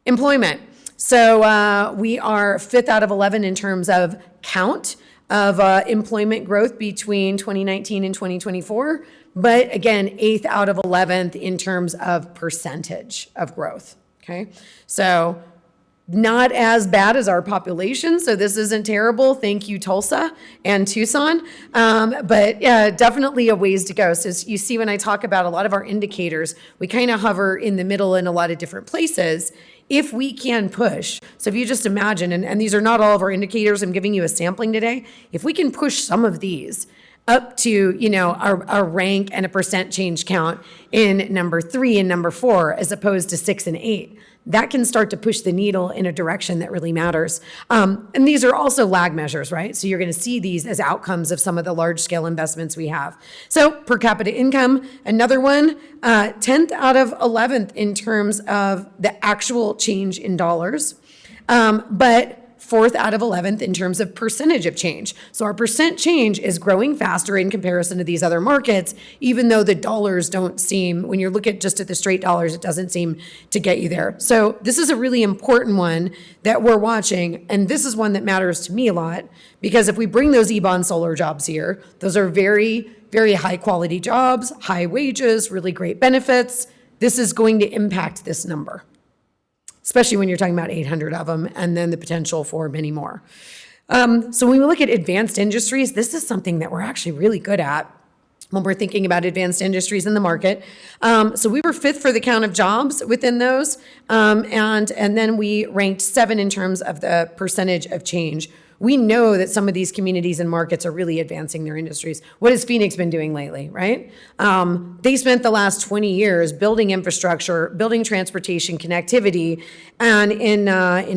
Employment. So we are 5th out of 11 in terms of count of employment growth between 2019 and 2024, but again, 8th out of 11th in terms of percentage of growth, okay? So not as bad as our population, so this isn't terrible. Thank you, Tulsa and Tucson, but definitely a ways to go. So you see when I talk about a lot of our indicators, we kind of hover in the middle in a lot of different places. If we can push, so if you just imagine, and these are not all of our indicators, I'm giving you a sampling today. If we can push some of these up to, a rank and a percent change count in number 3 and number 4, as opposed to 6 and 8, that can start to push the needle in a direction that really matters. And these are also lag measures, right? So you're going to see these as outcomes of some of the large scale investments we have. So per capita income, another one, 10th out of 11th in terms of the actual change in dollars, but 4th out of 11th in terms of percentage of change. So our percent change is growing faster in comparison to these other markets, even though the dollars don't seem, when you look at just at the straight dollars, it doesn't seem to get you there. So this is a really important one that we're watching. And this is one that matters to me a lot, because if we bring those EBON solar jobs here, those are very, very high quality jobs, high wages, really great benefits. This is going to impact this number, especially when you're talking about 800 of them and then the potential for many more. So when we look at advanced industries, this is something that we're actually really good at when we're thinking about advanced industries in the market. So we were 5th for the count of jobs within those, and then we ranked 7 in terms of the percentage of change. We know that some of these communities and markets are really advancing their industries. What has Phoenix been doing lately, right? They spent the last 20 years building infrastructure, building transportation connectivity, and in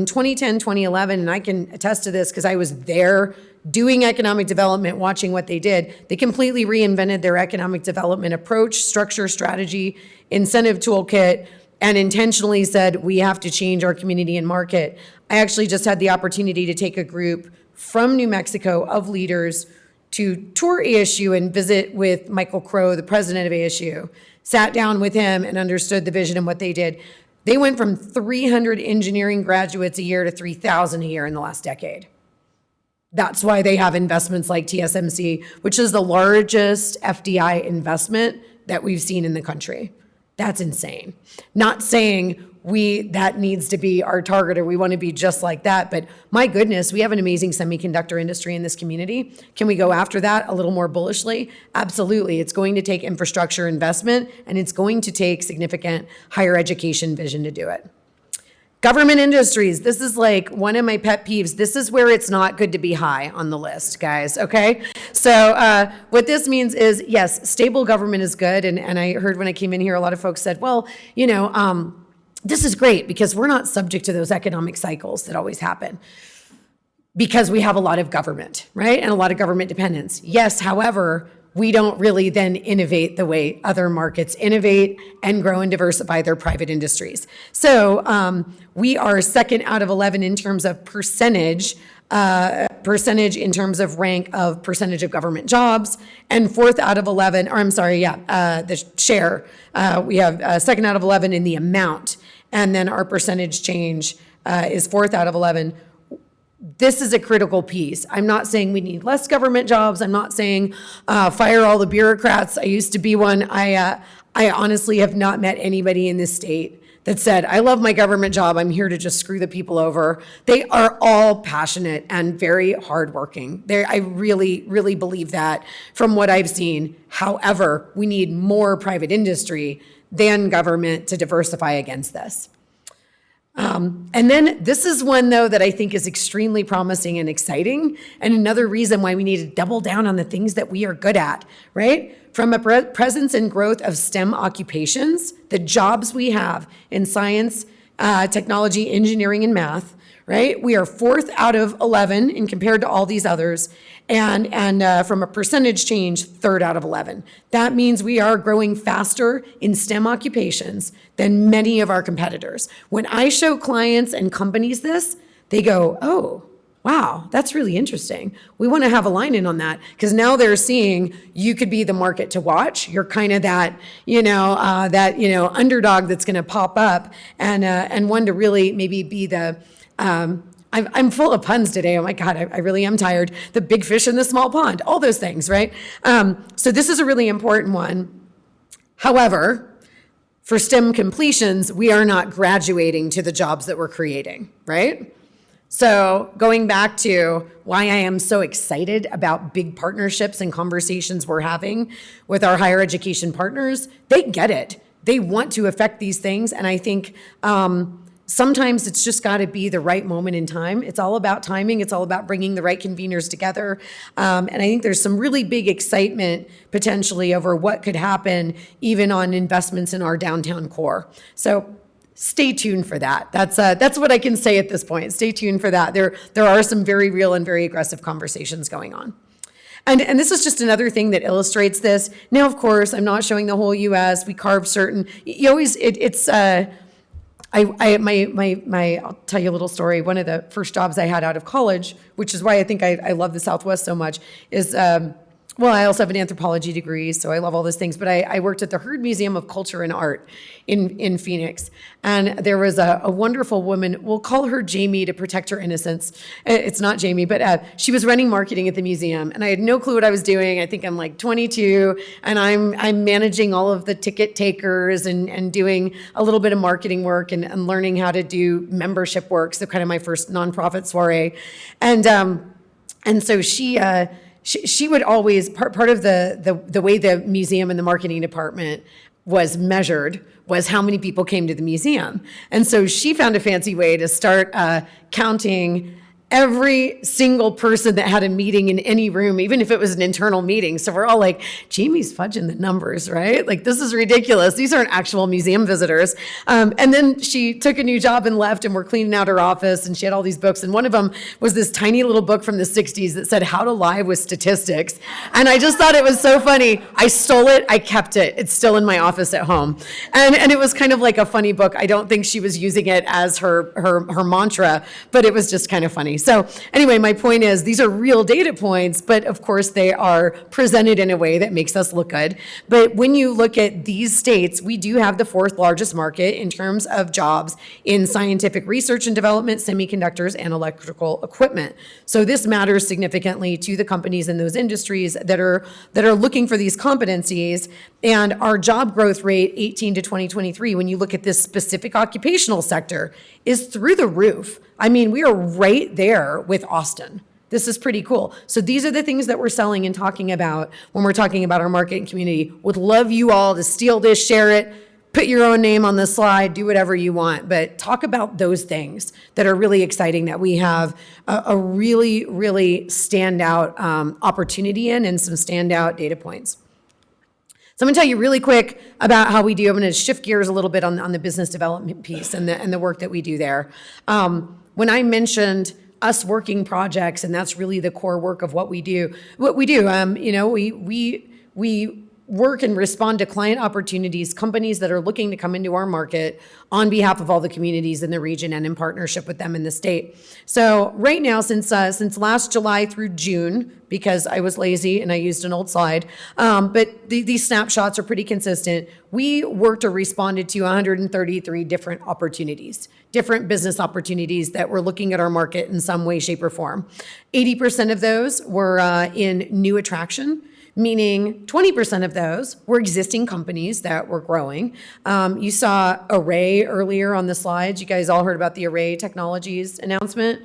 2010, 2011, and I can attest to this because I was there doing economic development, watching what they did, they completely reinvented their economic development approach, structure, strategy, incentive toolkit, and intentionally said, we have to change our community and market. I actually just had the opportunity to take a group from New Mexico of leaders to tour ASU and visit with Michael Crow, the president of ASU, sat down with him and understood the vision and what they did. They went from 300 engineering graduates a year to 3,000 a year in the last decade. That's why they have investments like TSMC, which is the largest FDI investment that we've seen in the country. That's insane. Not saying that needs to be our target or we want to be just like that, but my goodness, we have an amazing semiconductor industry in this community. Can we go after that a little more bullishly? Absolutely. It's going to take infrastructure investment and it's going to take significant higher education vision to do it. Government industries, this is like one of my pet peeves. This is where it's not good to be high on the list, guys, okay? So what this means is, yes, stable government is good. And I heard when I came in here, a lot of folks said, well, this is great because we're not subject to those economic cycles that always happen because we have a lot of government, right? And a lot of government dependence. Yes, however, we don't really then innovate the way other markets innovate and grow and diversify their private industries. So we are 2nd out of 11 in terms of percentage in terms of rank of percentage of government jobs, and 4th out of 11, or I'm sorry, the share. We have 2nd out of 11 in the amount, and then our percentage change is 4th out of 11. This is a critical piece. I'm not saying we need less government jobs. I'm not saying fire all the bureaucrats. I used to be one. I honestly have not met anybody in this state that said, I love my government job. I'm here to just screw the people over. They are all passionate and very hardworking. I really, really believe that from what I've seen. However, we need more private industry than government to diversify against this. And then this is one, though, that I think is extremely promising and exciting, and another reason why we need to double down on the things that we are good at, right? From a presence and growth of STEM occupations, the jobs we have in science, technology, engineering, and math, right? We are 4th out of 11 in compared to all these others. And from a percentage change, 3rd out of 11. That means we are growing faster in STEM occupations than many of our competitors. When I show clients and companies this, they go, oh, wow, that's really interesting. We want to have a line in on that, because now they're seeing you could be the market to watch. You're kind of that, underdog that's going to pop up, and one to really maybe be the, I'm full of puns today. Oh my God, I really am tired. The big fish in the small pond, all those things, right? So this is a really important one. However, for STEM completions, we are not graduating to the jobs that we're creating, right? So going back to why I am so excited about big partnerships and conversations we're having with our higher education partners, they get it. They want to affect these things. And I think sometimes it's just got to be the right moment in time. It's all about timing. It's all about bringing the right conveners together. And I think there's some really big excitement potentially over what could happen even on investments in our downtown core. So stay tuned for that. That's what I can say at this point. Stay tuned for that. There are some very real and very aggressive conversations going on. And this is just another thing that illustrates this. Now, of course, I'm not showing the whole U.S. We carve certain. You always I'll tell you a little story. One of the first jobs I had out of college, which is why I think I love the Southwest so much, is I also have an anthropology degree, so I love all those things. But I worked at the Heard Museum of Culture and Art in Phoenix. And there was a wonderful woman, we'll call her Jamie to protect her innocence. It's not Jamie, but she was running marketing at the museum. And I had no clue what I was doing. I think I'm like 22, and I'm managing all of the ticket takers and doing a little bit of marketing work and learning how to do membership work. So kind of my first nonprofit soiree. And so she would always, part of the way the museum and the marketing department was measured was how many people came to the museum. And so she found a fancy way to start counting every single person that had a meeting in any room, even if it was an internal meeting. So we're all like, Jamie's fudging the numbers, right? Like, this is ridiculous. These aren't actual museum visitors. And then she took a new job and left, and we're cleaning out her office, and she had all these books. And one of them was this tiny little book from the 60s that said how to lie with statistics. And I just thought it was so funny. I stole it. I kept it. It's still in my office at home. And it was kind of like a funny book. I don't think she was using it as her mantra, but it was just kind of funny. So anyway, my point is these are real data points, but of course they are presented in a way that makes us look good. But when you look at these states, we do have the 4th largest market in terms of jobs in scientific research and development, semiconductors, and electrical equipment. So this matters significantly to the companies in those industries that are looking for these competencies. And our job growth rate, 18 to 2023, when you look at this specific occupational sector, is through the roof. I mean, we are right there with Austin. This is pretty cool. So these are the things that we're selling and talking about when we're talking about our market and community. Would love you all to steal this, share it, put your own name on the slide, do whatever you want, but talk about those things that are really exciting that we have a really, really standout opportunity in and some standout data points. So I'm going to tell you really quick about how we do. I'm going to shift gears a little bit on the business development piece and the work that we do there. When I mentioned us working projects, and that's really the core work of what we do. We work and respond to client opportunities, companies that are looking to come into our market on behalf of all the communities in the region and in partnership with them in the state. So right now, since last July through June, because I was lazy and I used an old slide, but these snapshots are pretty consistent. We worked or responded to 133 different opportunities, different business opportunities that were looking at our market in some way, shape, or form. 80% of those were in new attraction, meaning 20% of those were existing companies that were growing. You saw Array earlier on the slides. You guys all heard about the Array Technologies announcement.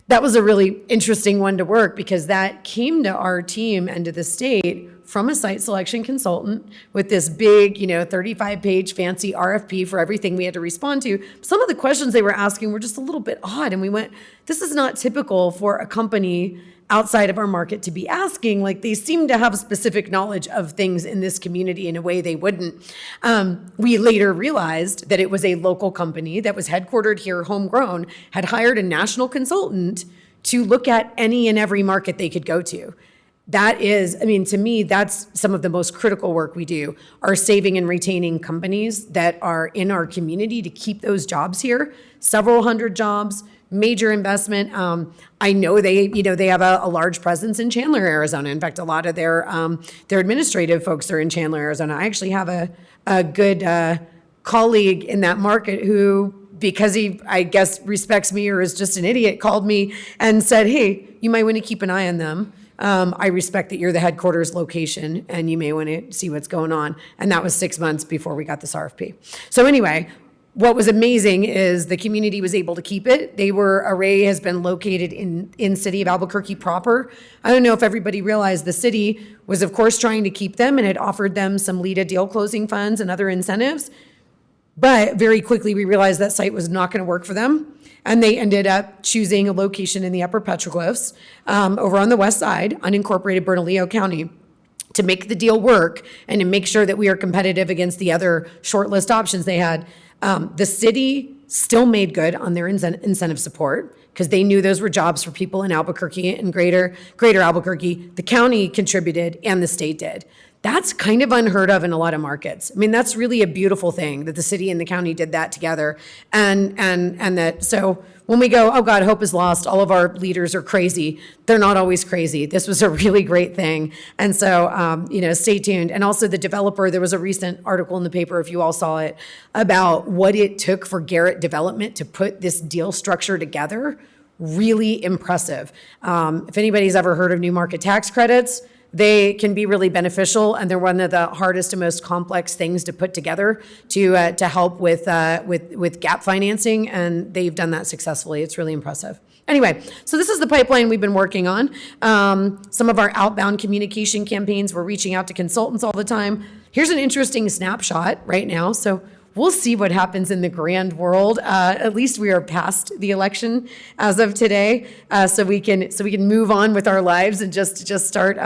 That was a really interesting one to work because that came to our team and to the state from a site selection consultant with this big, 35-page fancy RFP for everything we had to respond to. Some of the questions they were asking were just a little bit odd. And we went, this is not typical for a company outside of our market to be asking. Like, they seem to have specific knowledge of things in this community in a way they wouldn't. We later realized that it was a local company that was headquartered here, homegrown, had hired a national consultant to look at any and every market they could go to. That is, to me, that's some of the most critical work we do, are saving and retaining companies that are in our community to keep those jobs here, several hundred jobs, major investment. I know they have a large presence in Chandler, Arizona. In fact, a lot of their administrative folks are in Chandler, Arizona. I actually have a good colleague in that market who, because he, I guess, respects me or is just an idiot, called me and said, hey, you might want to keep an eye on them. I respect that you're the headquarters location and you may want to see what's going on. And that was 6 months before we got this RFP. So anyway, what was amazing is the community was able to keep it. Array has been located in city of Albuquerque proper. I don't know if everybody realized the city was, of course, trying to keep them and had offered them some LEDA deal closing funds and other incentives. But very quickly, we realized that site was not going to work for them. And they ended up choosing a location in the upper petroglyphs over on the west side, unincorporated Bernalillo County, to make the deal work and to make sure that we are competitive against the other shortlist options they had. The city still made good on their incentive support because they knew those were jobs for people in Albuquerque and greater Albuquerque. The county contributed and the state did. That's kind of unheard of in a lot of markets. That's really a beautiful thing that the city and the county did that together. And that, so when we go, oh God, hope is lost, all of our leaders are crazy. They're not always crazy. This was a really great thing. And so, stay tuned. And also the developer, there was a recent article in the paper, if you all saw it, about what it took for Garrett Development to put this deal structure together. Really impressive. If anybody's ever heard of new market tax credits, they can be really beneficial, and they're one of the hardest and most complex things to put together to help with gap financing, and they've done that successfully. It's really impressive. Anyway, so this is the pipeline we've been working on. Some of our outbound communication campaigns, we're reaching out to consultants all the time. Here's an interesting snapshot right now. So we'll see what happens in the grand world. At least we are past the election as of today, so we can move on with our lives and just start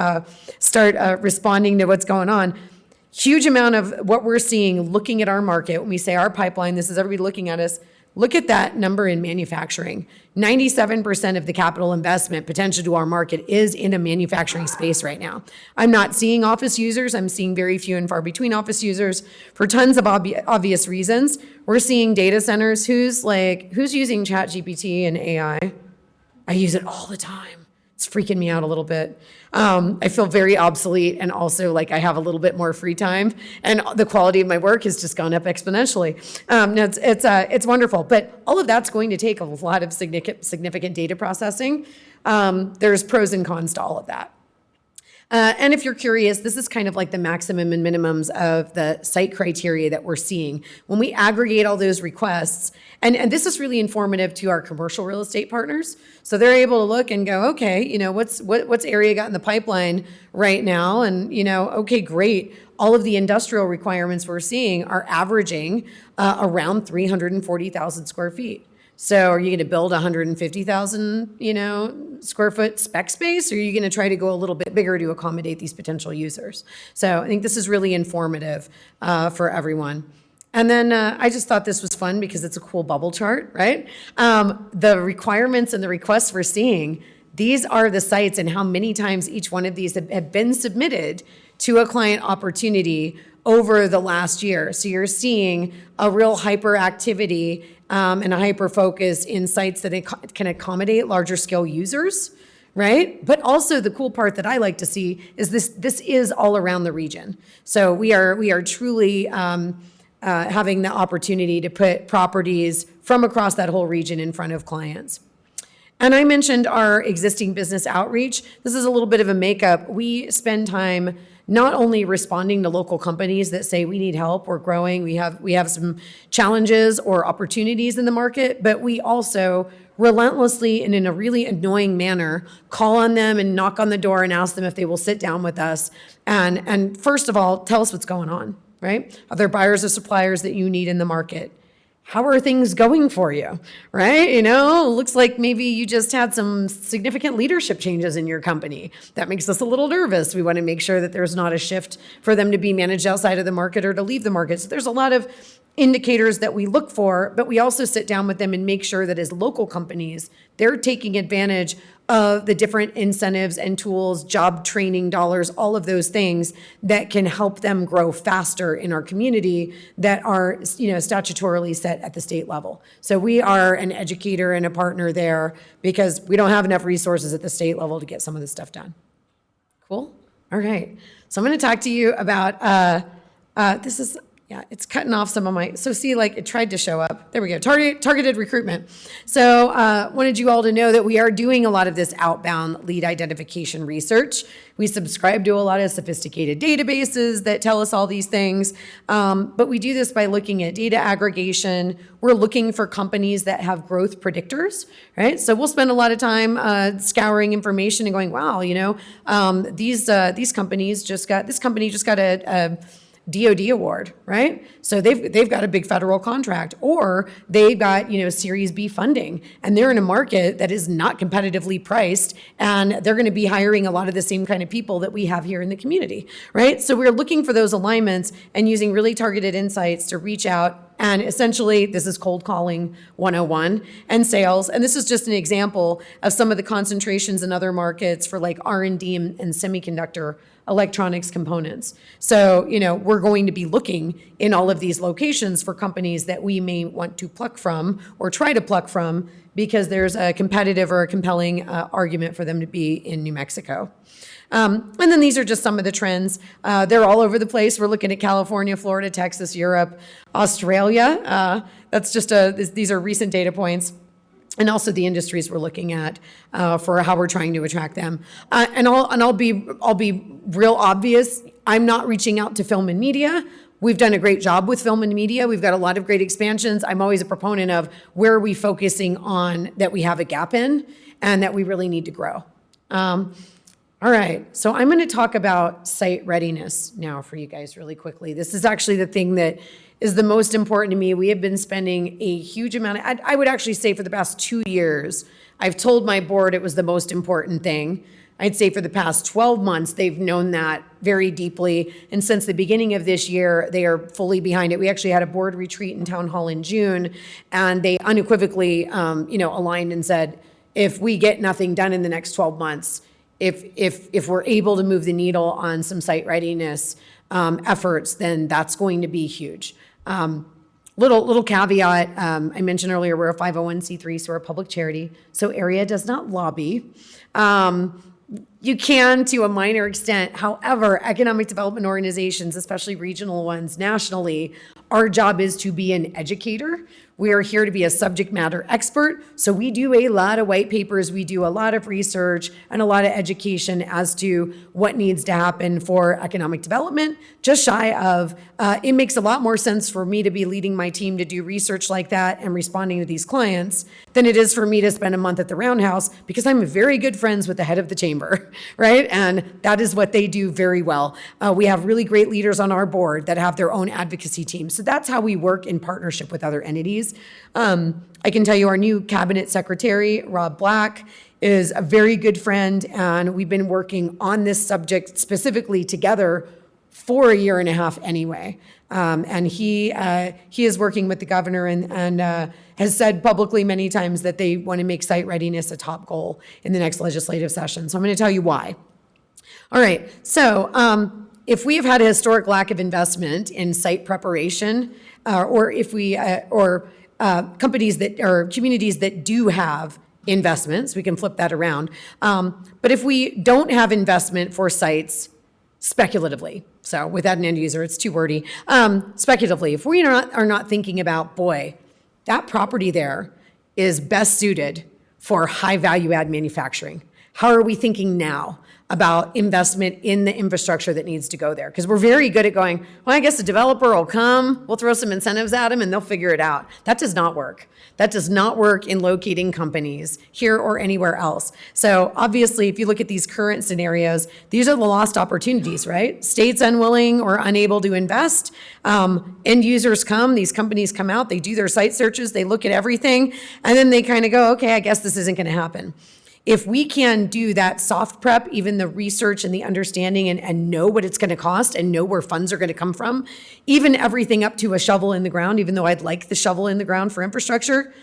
responding to what's going on. Huge amount of what we're seeing, looking at our market. When we say our pipeline, this is everybody looking at us. Look at that number in manufacturing. 97% of the capital investment potential to our market is in a manufacturing space right now. I'm not seeing office users. I'm seeing very few and far between office users for tons of obvious reasons. We're seeing data centers. Who's using ChatGPT and AI? I use it all the time. It's freaking me out a little bit. I feel very obsolete, and also like I have a little bit more free time, and the quality of my work has just gone up exponentially. It's wonderful, but all of that's going to take a lot of significant data processing. There's pros and cons to all of that. And if you're curious, this is kind of like the maximum and minimums of the site criteria that we're seeing. When we aggregate all those requests, and this is really informative to our commercial real estate partners. So they're able to look and go, okay, what's area got in the pipeline right now? And, okay, great. All of the industrial requirements we're seeing are averaging around 340,000 square feet. So are you going to build 150,000, square foot spec space, or are you going to try to go a little bit bigger to accommodate these potential users? So I think this is really informative for everyone. And then I just thought this was fun because it's a cool bubble chart, right? The requirements and the requests we're seeing, these are the sites and how many times each one of these have been submitted to a client opportunity over the last year. So you're seeing a real hyperactivity and a hyper focus in sites that can accommodate larger scale users, right? But also the cool part that I like to see is this is all around the region. So we are truly having the opportunity to put properties from across that whole region in front of clients. And I mentioned our existing business outreach. This is a little bit of a makeup. We spend time not only responding to local companies that say we need help, we're growing, we have some challenges or opportunities in the market, but we also relentlessly and in a really annoying manner, call on them and knock on the door and ask them if they will sit down with us. And first of all, tell us what's going on, right? Are there buyers or suppliers that you need in the market? How are things going for you, right? Looks like maybe you just had some significant leadership changes in your company. That makes us a little nervous. We want to make sure that there's not a shift for them to be managed outside of the market or to leave the market. So there's a lot of indicators that we look for, but we also sit down with them and make sure that as local companies, they're taking advantage of the different incentives and tools, job training dollars, all of those things that can help them grow faster in our community that are, statutorily set at the state level. So we are an educator and a partner there because we don't have enough resources at the state level to get some of this stuff done. Cool? All right. So I'm going to talk to you about, it's cutting off some of my, so see, like it tried to show up. There we go, targeted recruitment. So wanted you all to know that we are doing a lot of this outbound lead identification research. We subscribe to a lot of sophisticated databases that tell us all these things, but we do this by looking at data aggregation. We're looking for companies that have growth predictors, right? So we'll spend a lot of time scouring information and going, wow, these companies just got, this company just got a DoD award, right? So they've got a big federal contract, or they've got, Series B funding, and they're in a market that is not competitively priced, and they're going to be hiring a lot of the same kind of people that we have here in the community, right? So we're looking for those alignments and using really targeted insights to reach out. And essentially, this is cold calling 101 and sales. And this is just an example of some of the concentrations in other markets for like R&D and semiconductor electronics components. So, we're going to be looking in all of these locations for companies that we may want to pluck from or try to pluck from because there's a competitive or a compelling argument for them to be in New Mexico. And then these are just some of the trends. They're all over the place. We're looking at California, Florida, Texas, Europe, Australia. That's just these are recent data points. And also the industries we're looking at for how we're trying to attract them. And I'll be real obvious. I'm not reaching out to film and media. We've done a great job with film and media. We've got a lot of great expansions. I'm always a proponent of where are we focusing on that we have a gap in and that we really need to grow. All right, so I'm going to talk about site readiness now for you guys really quickly. This is actually the thing that is the most important to me. We have been spending a huge amount I would actually say for the past 2 years, I've told my board it was the most important thing. I'd say for the past 12 months, they've known that very deeply. And since the beginning of this year, they are fully behind it. We actually had a board retreat in Town Hall in June, and they unequivocally, aligned and said, if we get nothing done in the next 12 months, if we're able to move the needle on some site readiness efforts, then that's going to be huge. Little caveat, I mentioned earlier, we're a 501c3, so we're a public charity, so area does not lobby. You can to a minor extent. However, economic development organizations, especially regional ones nationally, our job is to be an educator. We are here to be a subject matter expert. So we do a lot of white papers, we do a lot of research and a lot of education as to what needs to happen for economic development. Just shy of, it makes a lot more sense for me to be leading my team to do research like that and responding to these clients than it is for me to spend a month at the Roundhouse because I'm very good friends with the head of the chamber, right? And that is what they do very well. We have really great leaders on our board that have their own advocacy team. So that's how we work in partnership with other entities. I can tell you our new cabinet secretary, Rob Black, is a very good friend, and we've been working on this subject specifically together for a year and a half anyway. And he is working with the governor and has said publicly many times that they want to make site readiness a top goal in the next legislative session. So I'm going to tell you why. All right, so if we have had a historic lack of investment in site preparation, or if we, companies that, or communities that do have investments, we can flip that around. But if we don't have investment for sites speculatively, so without an end user, it's too wordy, speculatively, if we are not thinking about, boy, that property there is best suited for high value add manufacturing. How are we thinking now? about investment in the infrastructure that needs to go there. Because we're very good at going, well, I guess the developer will come, we'll throw some incentives at them and they'll figure it out. That does not work. That does not work in locating companies here or anywhere else. So obviously, if you look at these current scenarios, these are the lost opportunities, right? States unwilling or unable to invest. End users come, these companies come out, they do their site searches, they look at everything, and then they kind of go, okay, I guess this isn't going to happen. If we can do that soft prep, even the research and the understanding and know what it's going to cost and know where funds are going to come from, even everything up to a shovel in the ground, even though I'd like the shovel in the ground for infrastructure,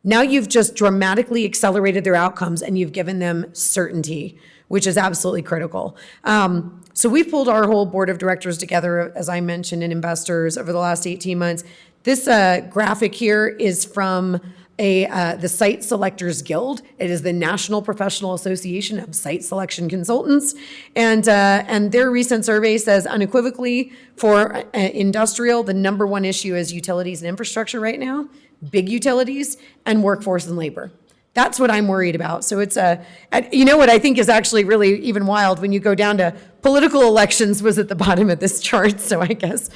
now you've just dramatically accelerated their outcomes and you've given them certainty, which is absolutely critical. So we've pulled our whole board of directors together, as I mentioned, and investors over the last 18 months. This graphic here is from the Site Selectors Guild. It is the National Professional Association of Site Selection Consultants. And their recent survey says unequivocally for industrial, the number one issue is utilities and infrastructure right now, big utilities, and workforce and labor. That's what I'm worried about. So it's you know what I think is actually really even wild when you go down to political elections was at the bottom of this chart. So I guess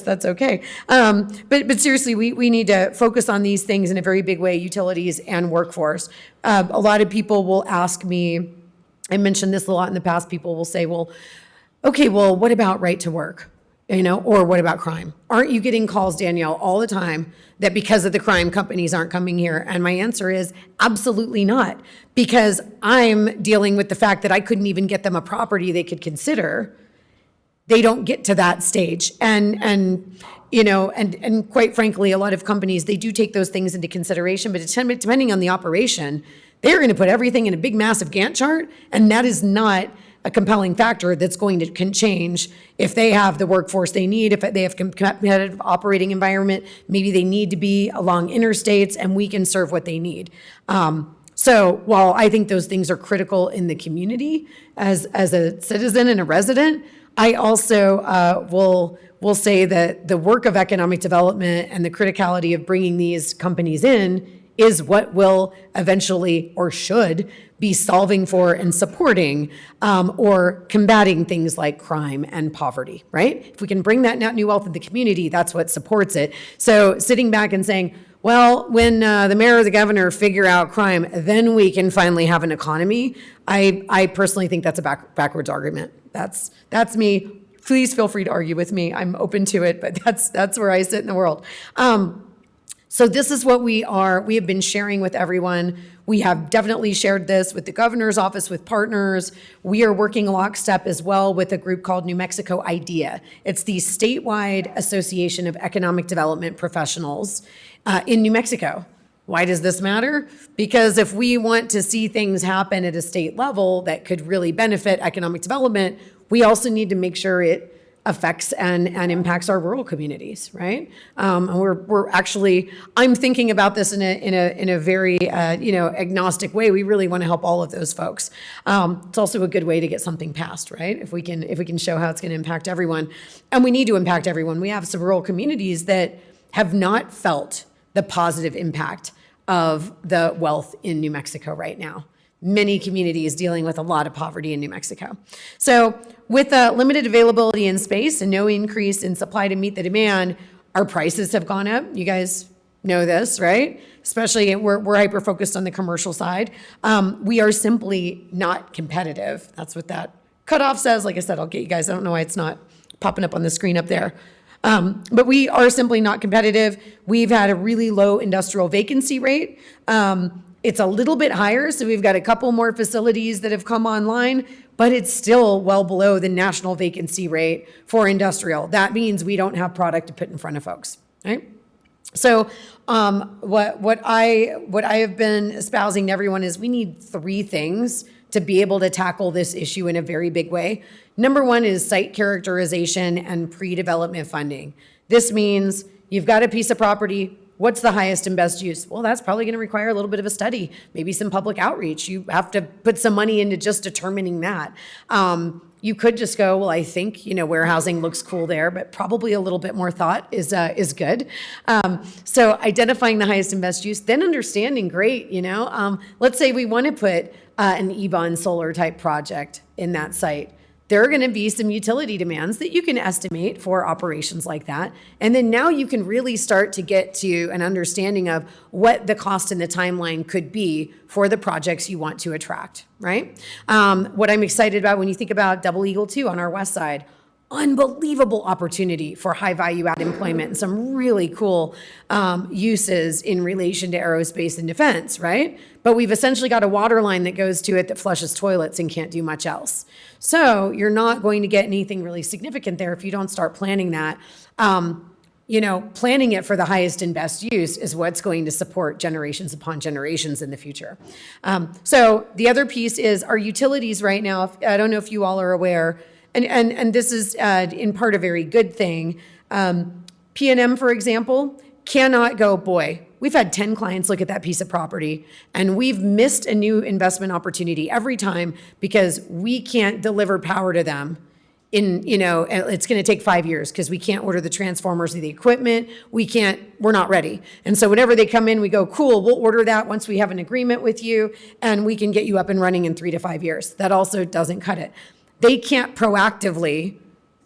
that's okay. But seriously, we need to focus on these things in a very big way, utilities and workforce. A lot of people will ask me, I mentioned this a lot in the past, people will say, well, okay, well, what about right to work? Or what about crime? Aren't you getting calls, Danielle, all the time that because of the crime, companies aren't coming here? And my answer is absolutely not, because I'm dealing with the fact that I couldn't even get them a property they could consider. They don't get to that stage. And quite frankly, a lot of companies, they do take those things into consideration, but depending on the operation, they're going to put everything in a big, massive Gantt chart, and that is not a compelling factor that's going to can change if they have the workforce they need, if they have competitive operating environment, maybe they need to be along interstates and we can serve what they need. So while I think those things are critical in the community as a citizen and a resident, I also will say that the work of economic development and the criticality of bringing these companies in is what will eventually or should be solving for and supporting or combating things like crime and poverty, right? If we can bring that net new wealth in the community, that's what supports it. So sitting back and saying, well, when the mayor or the governor figure out crime, then we can finally have an economy. I personally think that's a backwards argument. That's me. Please feel free to argue with me. I'm open to it, but that's where I sit in the world. So this is what we have been sharing with everyone. We have definitely shared this with the governor's office, with partners. We are working lockstep as well with a group called New Mexico IDEA. It's the statewide association of economic development professionals in New Mexico. Why does this matter? Because if we want to see things happen at a state level that could really benefit economic development, we also need to make sure it affects and impacts our rural communities, right? And we're actually, I'm thinking about this in a very agnostic way. We really want to help all of those folks. It's also a good way to get something passed, right? If we can show how it's going to impact everyone, and we need to impact everyone. We have some rural communities that have not felt the positive impact of the wealth in New Mexico right now. Many communities dealing with a lot of poverty in New Mexico. So with limited availability in space and no increase in supply to meet the demand, our prices have gone up. You guys know this, right? Especially we're hyper-focused on the commercial side. We are simply not competitive. That's what that cutoff says. Like I said, I'll get you guys. I don't know why it's not popping up on the screen up there. But we are simply not competitive. We've had a really low industrial vacancy rate. It's a little bit higher, so we've got a couple more facilities that have come online, but it's still well below the national vacancy rate for industrial. That means we don't have product to put in front of folks, right? So what I have been espousing to everyone is we need three things to be able to tackle this issue in a very big way. Number one is site characterization and pre-development funding. This means you've got a piece of property. What's the highest and best use? Well, that's probably going to require a little bit of a study, maybe some public outreach. You have to put some money into just determining that. You could just go, well, I think, warehousing looks cool there, but probably a little bit more thought is good. So identifying the highest and best use, then understanding, great, let's say we want to put an EBON solar type project. in that site. There are going to be some utility demands that you can estimate for operations like that. And then now you can really start to get to an understanding of what the cost and the timeline could be for the projects you want to attract, right? What I'm excited about when you think about Double Eagle 2 on our west side, unbelievable opportunity for high value add employment and some really cool uses in relation to aerospace and defense, right? But we've essentially got a water line that goes to it that flushes toilets and can't do much else. So you're not going to get anything really significant there if you don't start planning that. Planning it for the highest and best use is what's going to support generations upon generations in the future. So the other piece is our utilities right now. I don't know if you all are aware, and this is in part a very good thing. P&M, for example, cannot go, boy, we've had 10 clients look at that piece of property and we've missed a new investment opportunity every time because we can't deliver power to them it's going to take 5 years because we can't order the transformers or the equipment. We're not ready. And so whenever they come in, we go, cool, we'll order that once we have an agreement with you and we can get you up and running in 3 to 5 years. That also doesn't cut it. They can't proactively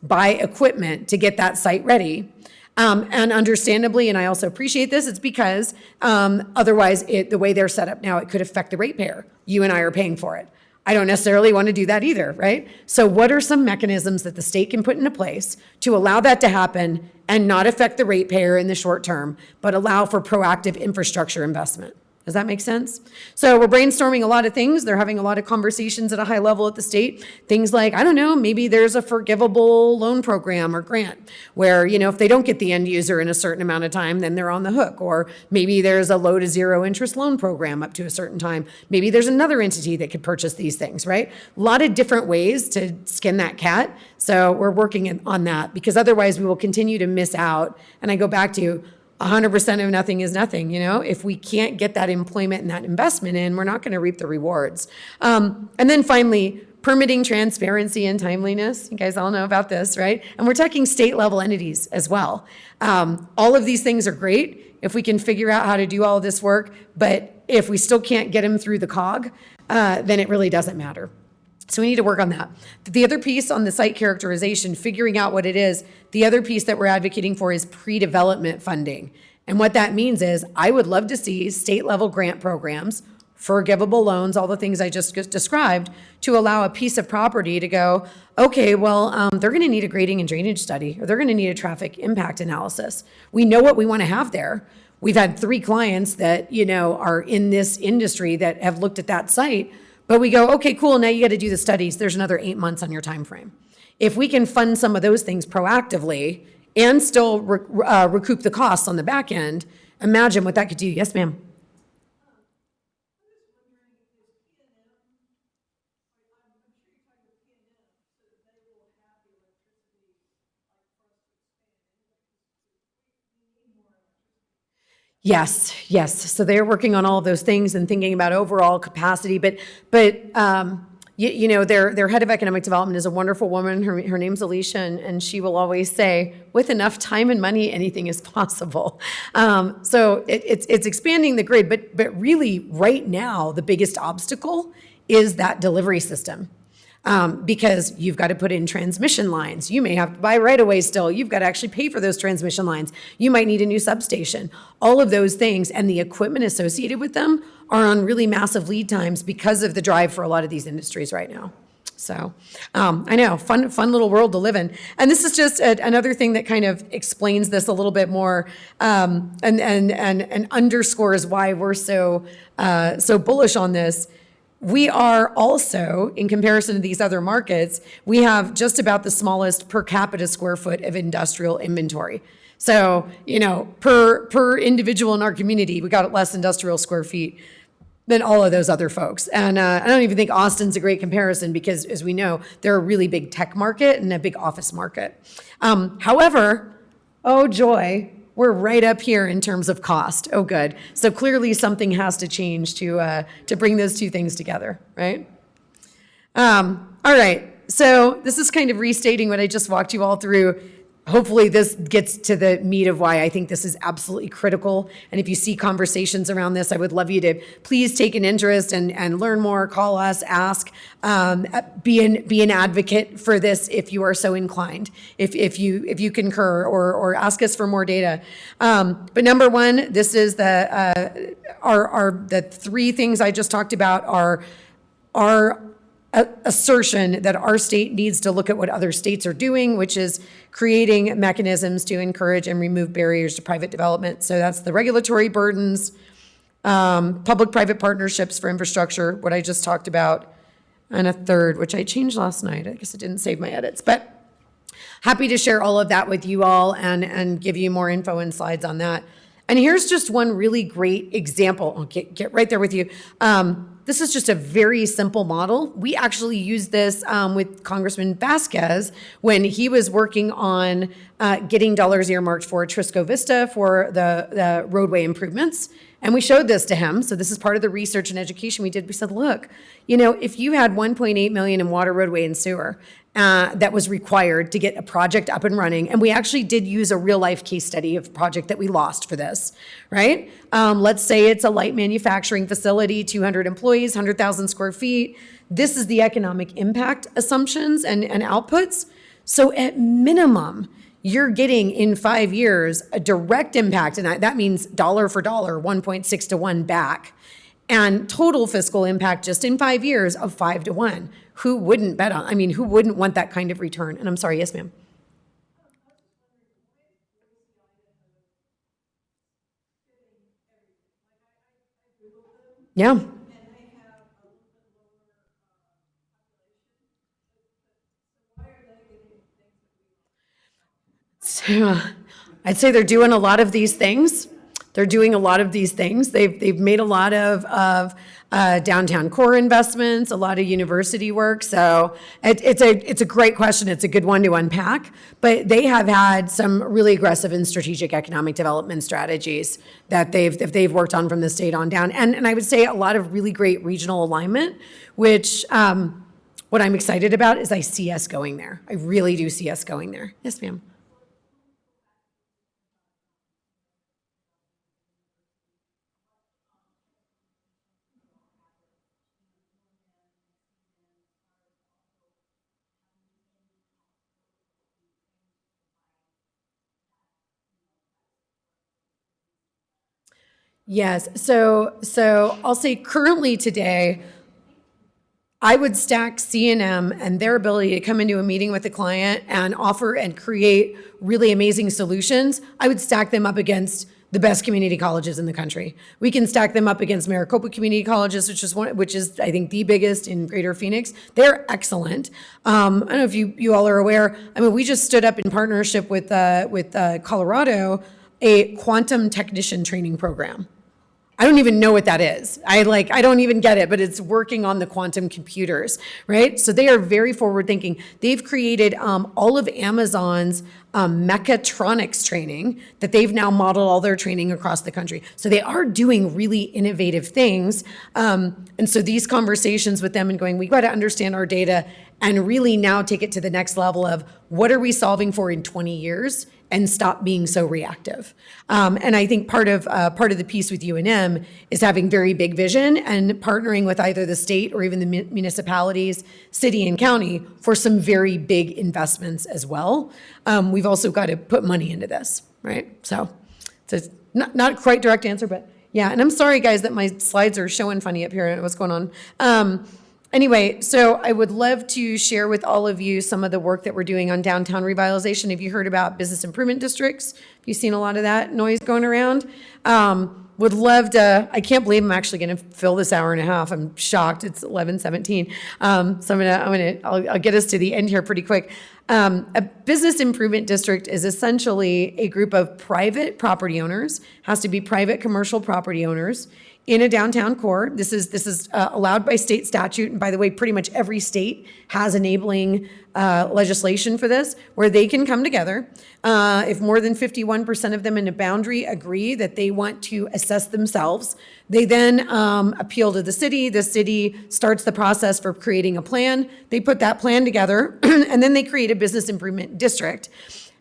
buy equipment to get that site ready. And understandably, and I also appreciate this, it's because otherwise the way they're set up now, it could affect the ratepayer. You and I are paying for it. I don't necessarily want to do that either, right? So what are some mechanisms that the state can put into place to allow that to happen and not affect the ratepayer in the short term, but allow for proactive infrastructure investment? Does that make sense? So we're brainstorming a lot of things. They're having a lot of conversations at a high level at the state. Things like, I don't know, maybe there's a forgivable loan program or grant where, if they don't get the end user in a certain amount of time, then they're on the hook. Or maybe there's a low to zero interest loan program up to a certain time. Maybe there's another entity that could purchase these things, right? A lot of different ways to skin that cat. So we're working on that because otherwise we will continue to miss out. And I go back to 100% of nothing is nothing. If we can't get that employment and that investment in, we're not going to reap the rewards. And then finally, permitting transparency and timeliness. You guys all know about this, right? And we're talking state level entities as well. All of these things are great if we can figure out how to do all of this work, but if we still can't get them through the cog, then it really doesn't matter. So we need to work on that. The other piece on the site characterization, figuring out what it is, the other piece that we're advocating for is pre-development funding. And what that means is I would love to see state level grant programs, forgivable loans, all the things I just described, to allow a piece of property to go, okay, well, they're going to need a grading and drainage study, or they're going to need a traffic impact analysis. We know what we want to have there. We've had 3 clients that, are in this industry that have looked at that site. But we go, okay, cool, now you got to do the studies. There's another 8 months on your time frame. If we can fund some of those things proactively and still recoup the costs on the back end, imagine what that could do. Yes, ma'am. Yes. So they're working on all of those things and thinking about overall capacity. But their head of economic development is a wonderful woman. Her name's Alicia, and she will always say, with enough time and money, anything is possible. So it's expanding the grid. But really, right now, the biggest obstacle is that delivery system. Because you've got to put in transmission lines. You may have to buy right away still. You've got to actually pay for those transmission lines. You might need a new substation. All of those things and the equipment associated with them are on really massive lead times because of the drive for a lot of these industries right now. So I know, fun little world to live in. And this is just another thing that kind of explains this a little bit more and underscores why we're so bullish on this. We are also, in comparison to these other markets, we have just about the smallest per capita square foot of industrial inventory. So, per individual in our community, we got less industrial square feet than all of those other folks. And I don't even think Austin's a great comparison because, as we know, they're a really big tech market and a big office market. However, oh joy, we're right up here in terms of cost. Oh, good. So clearly something has to change to bring those two things together, right? All right. So this is kind of restating what I just walked you all through. hopefully this gets to the meat of why I think this is absolutely critical. And if you see conversations around this, I would love you to please take an interest and learn more, call us, ask, be an advocate for this if you are so inclined, if you concur or ask us for more data. But number one, this is the three things I just talked about are assertion that our state needs to look at what other states are doing, which is creating mechanisms to encourage and remove barriers to private development. So that's the regulatory burdens, public-private partnerships for infrastructure, what I just talked about, and a third, which I changed last night. I guess it didn't save my edits, but happy to share all of that with you all and give you more info and slides on that. And here's just one really great example. I'll get right there with you. This is just a very simple model. We actually used this with Congressman Vasquez when he was working on getting dollars earmarked for Trisco Vista for the roadway improvements. And we showed this to him. So this is part of the research and education we did. We said, look, if you had 1.8 million in water, roadway, and sewer, that was required to get a project up and running. And we actually did use a real life case study of a project that we lost for this, right? Let's say it's a light manufacturing facility, 200 employees, 100,000 square feet. This is the economic impact assumptions and outputs. So at minimum, you're getting in 5 years a direct impact, and that means dollar for dollar, 1.6 to 1 back, and total fiscal impact just in 5 years of 5 to 1. Who wouldn't bet on? Who wouldn't want that kind of return? And I'm sorry, yes, ma'am. Yeah. So I'd say they're doing a lot of these things. They've made a lot of downtown core investments, a lot of university work. So it's a great question. It's a good one to unpack. But they have had some really aggressive and strategic economic development strategies that they've worked on from the state on down. And I would say a lot of really great regional alignment, which what I'm excited about is I see us going there. I really do see us going there. Yes, ma'am. Yes. So I'll say currently today, I would stack C&M and their ability to come into a meeting with the client and offer and create really amazing solutions. I would stack them up against the best community colleges in the country. We can stack them up against Maricopa Community Colleges, which is I think the biggest in Greater Phoenix. They're excellent. I don't know if you all are aware. We just stood up in partnership with Colorado a quantum technician training program. I don't even know what that is. I don't even get it, but it's working on the quantum computers, right? So they are very forward thinking. They've created all of Amazon's mechatronics training that they've now modeled all their training across the country. So they are doing really innovative things. And so these conversations with them and going, we got to understand our data and really now take it to the next level of what are we solving for in 20 years and stop being so reactive. And I think part of the piece with UNM is having very big vision and partnering with either the state or even the municipalities, city and county for some very big investments as well. We've also got to put money into this, right? So it's not quite direct answer, but yeah. And I'm sorry, guys, that my slides are showing funny up here and what's going on. Anyway, so I would love to share with all of you some of the work that we're doing on downtown revitalization. Have you heard about business improvement districts? Have you seen a lot of that noise going around? Would love to, I can't believe I'm actually going to fill this hour and a half. I'm shocked. It's 11:17. So I'll get us to the end here pretty quick. A business improvement district is essentially a group of private property owners, has to be private commercial property owners in a downtown core. This is allowed by state statute. And by the way, pretty much every state has enabling legislation for this, where they can come together. If more than 51% of them in a boundary agree that they want to assess themselves, they then appeal to the city. The city starts the process for creating a plan. They put that plan together, and then they create a business improvement district.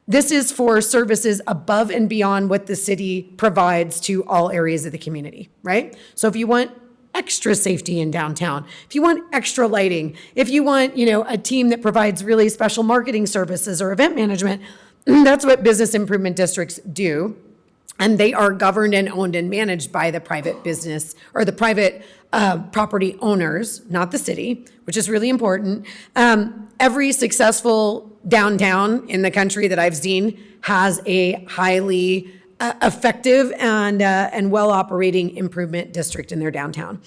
This is for services above and beyond what the city provides to all areas of the community, right? So if you want extra safety in downtown, if you want extra lighting, if you want, a team that provides really special marketing services or event management, that's what business improvement districts do. And they are governed and owned and managed by the private business or the private property owners, not the city, which is really important. Every successful downtown in the country that I've seen has a highly effective and well-operating improvement district in their downtown.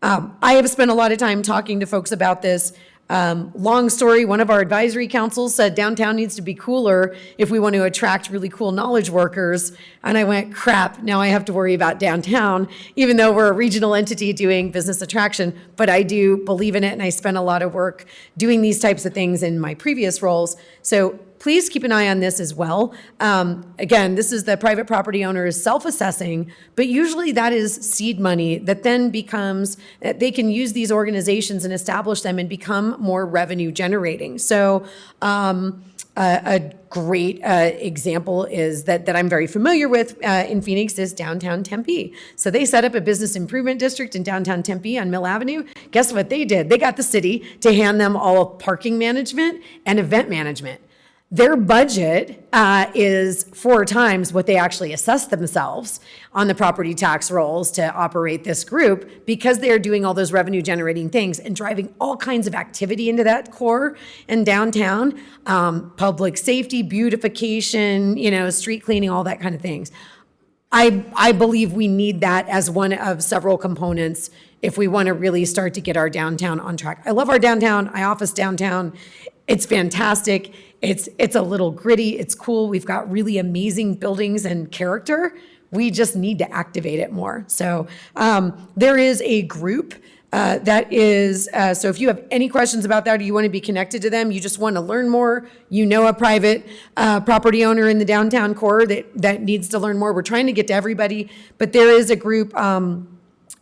I have spent a lot of time talking to folks about this. Long story, one of our advisory councils said downtown needs to be cooler if we want to attract really cool knowledge workers. And I went, crap, now I have to worry about downtown, even though we're a regional entity doing business attraction. But I do believe in it, and I spent a lot of work doing these types of things in my previous roles. So please keep an eye on this as well. Again, this is the private property owners self-assessing, but usually that is seed money that then becomes, they can use these organizations and establish them and become more revenue generating. So a great example is that I'm very familiar with in Phoenix is downtown Tempe. So they set up a business improvement district in downtown Tempe on Mill Avenue. Guess what they did? They got the city to hand them all of parking management and event management. Their budget is 4 times what they actually assess themselves on the property tax rolls to operate this group because they are doing all those revenue generating things and driving all kinds of activity into that core and downtown, public safety, beautification, street cleaning, all that kind of things. I believe we need that as one of several components if we want to really start to get our downtown on track. I love our downtown. I office downtown. It's fantastic. It's a little gritty. It's cool. We've got really amazing buildings and character. We just need to activate it more. So there is a group that is, so if you have any questions about that or you want to be connected to them, you just want to learn more, a private property owner in the downtown core that needs to learn more. We're trying to get to everybody, but there is a group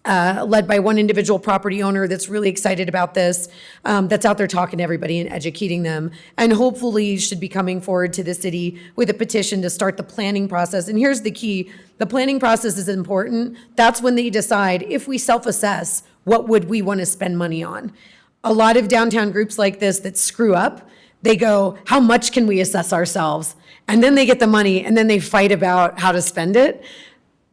led by one individual property owner that's really excited about this, that's out there talking to everybody and educating them, and hopefully should be coming forward to the city with a petition to start the planning process. And here's the key, the planning process is important. That's when they decide if we self-assess, what would we want to spend money on? A lot of downtown groups like this that screw up, they go, how much can we assess ourselves? And then they get the money and then they fight about how to spend it.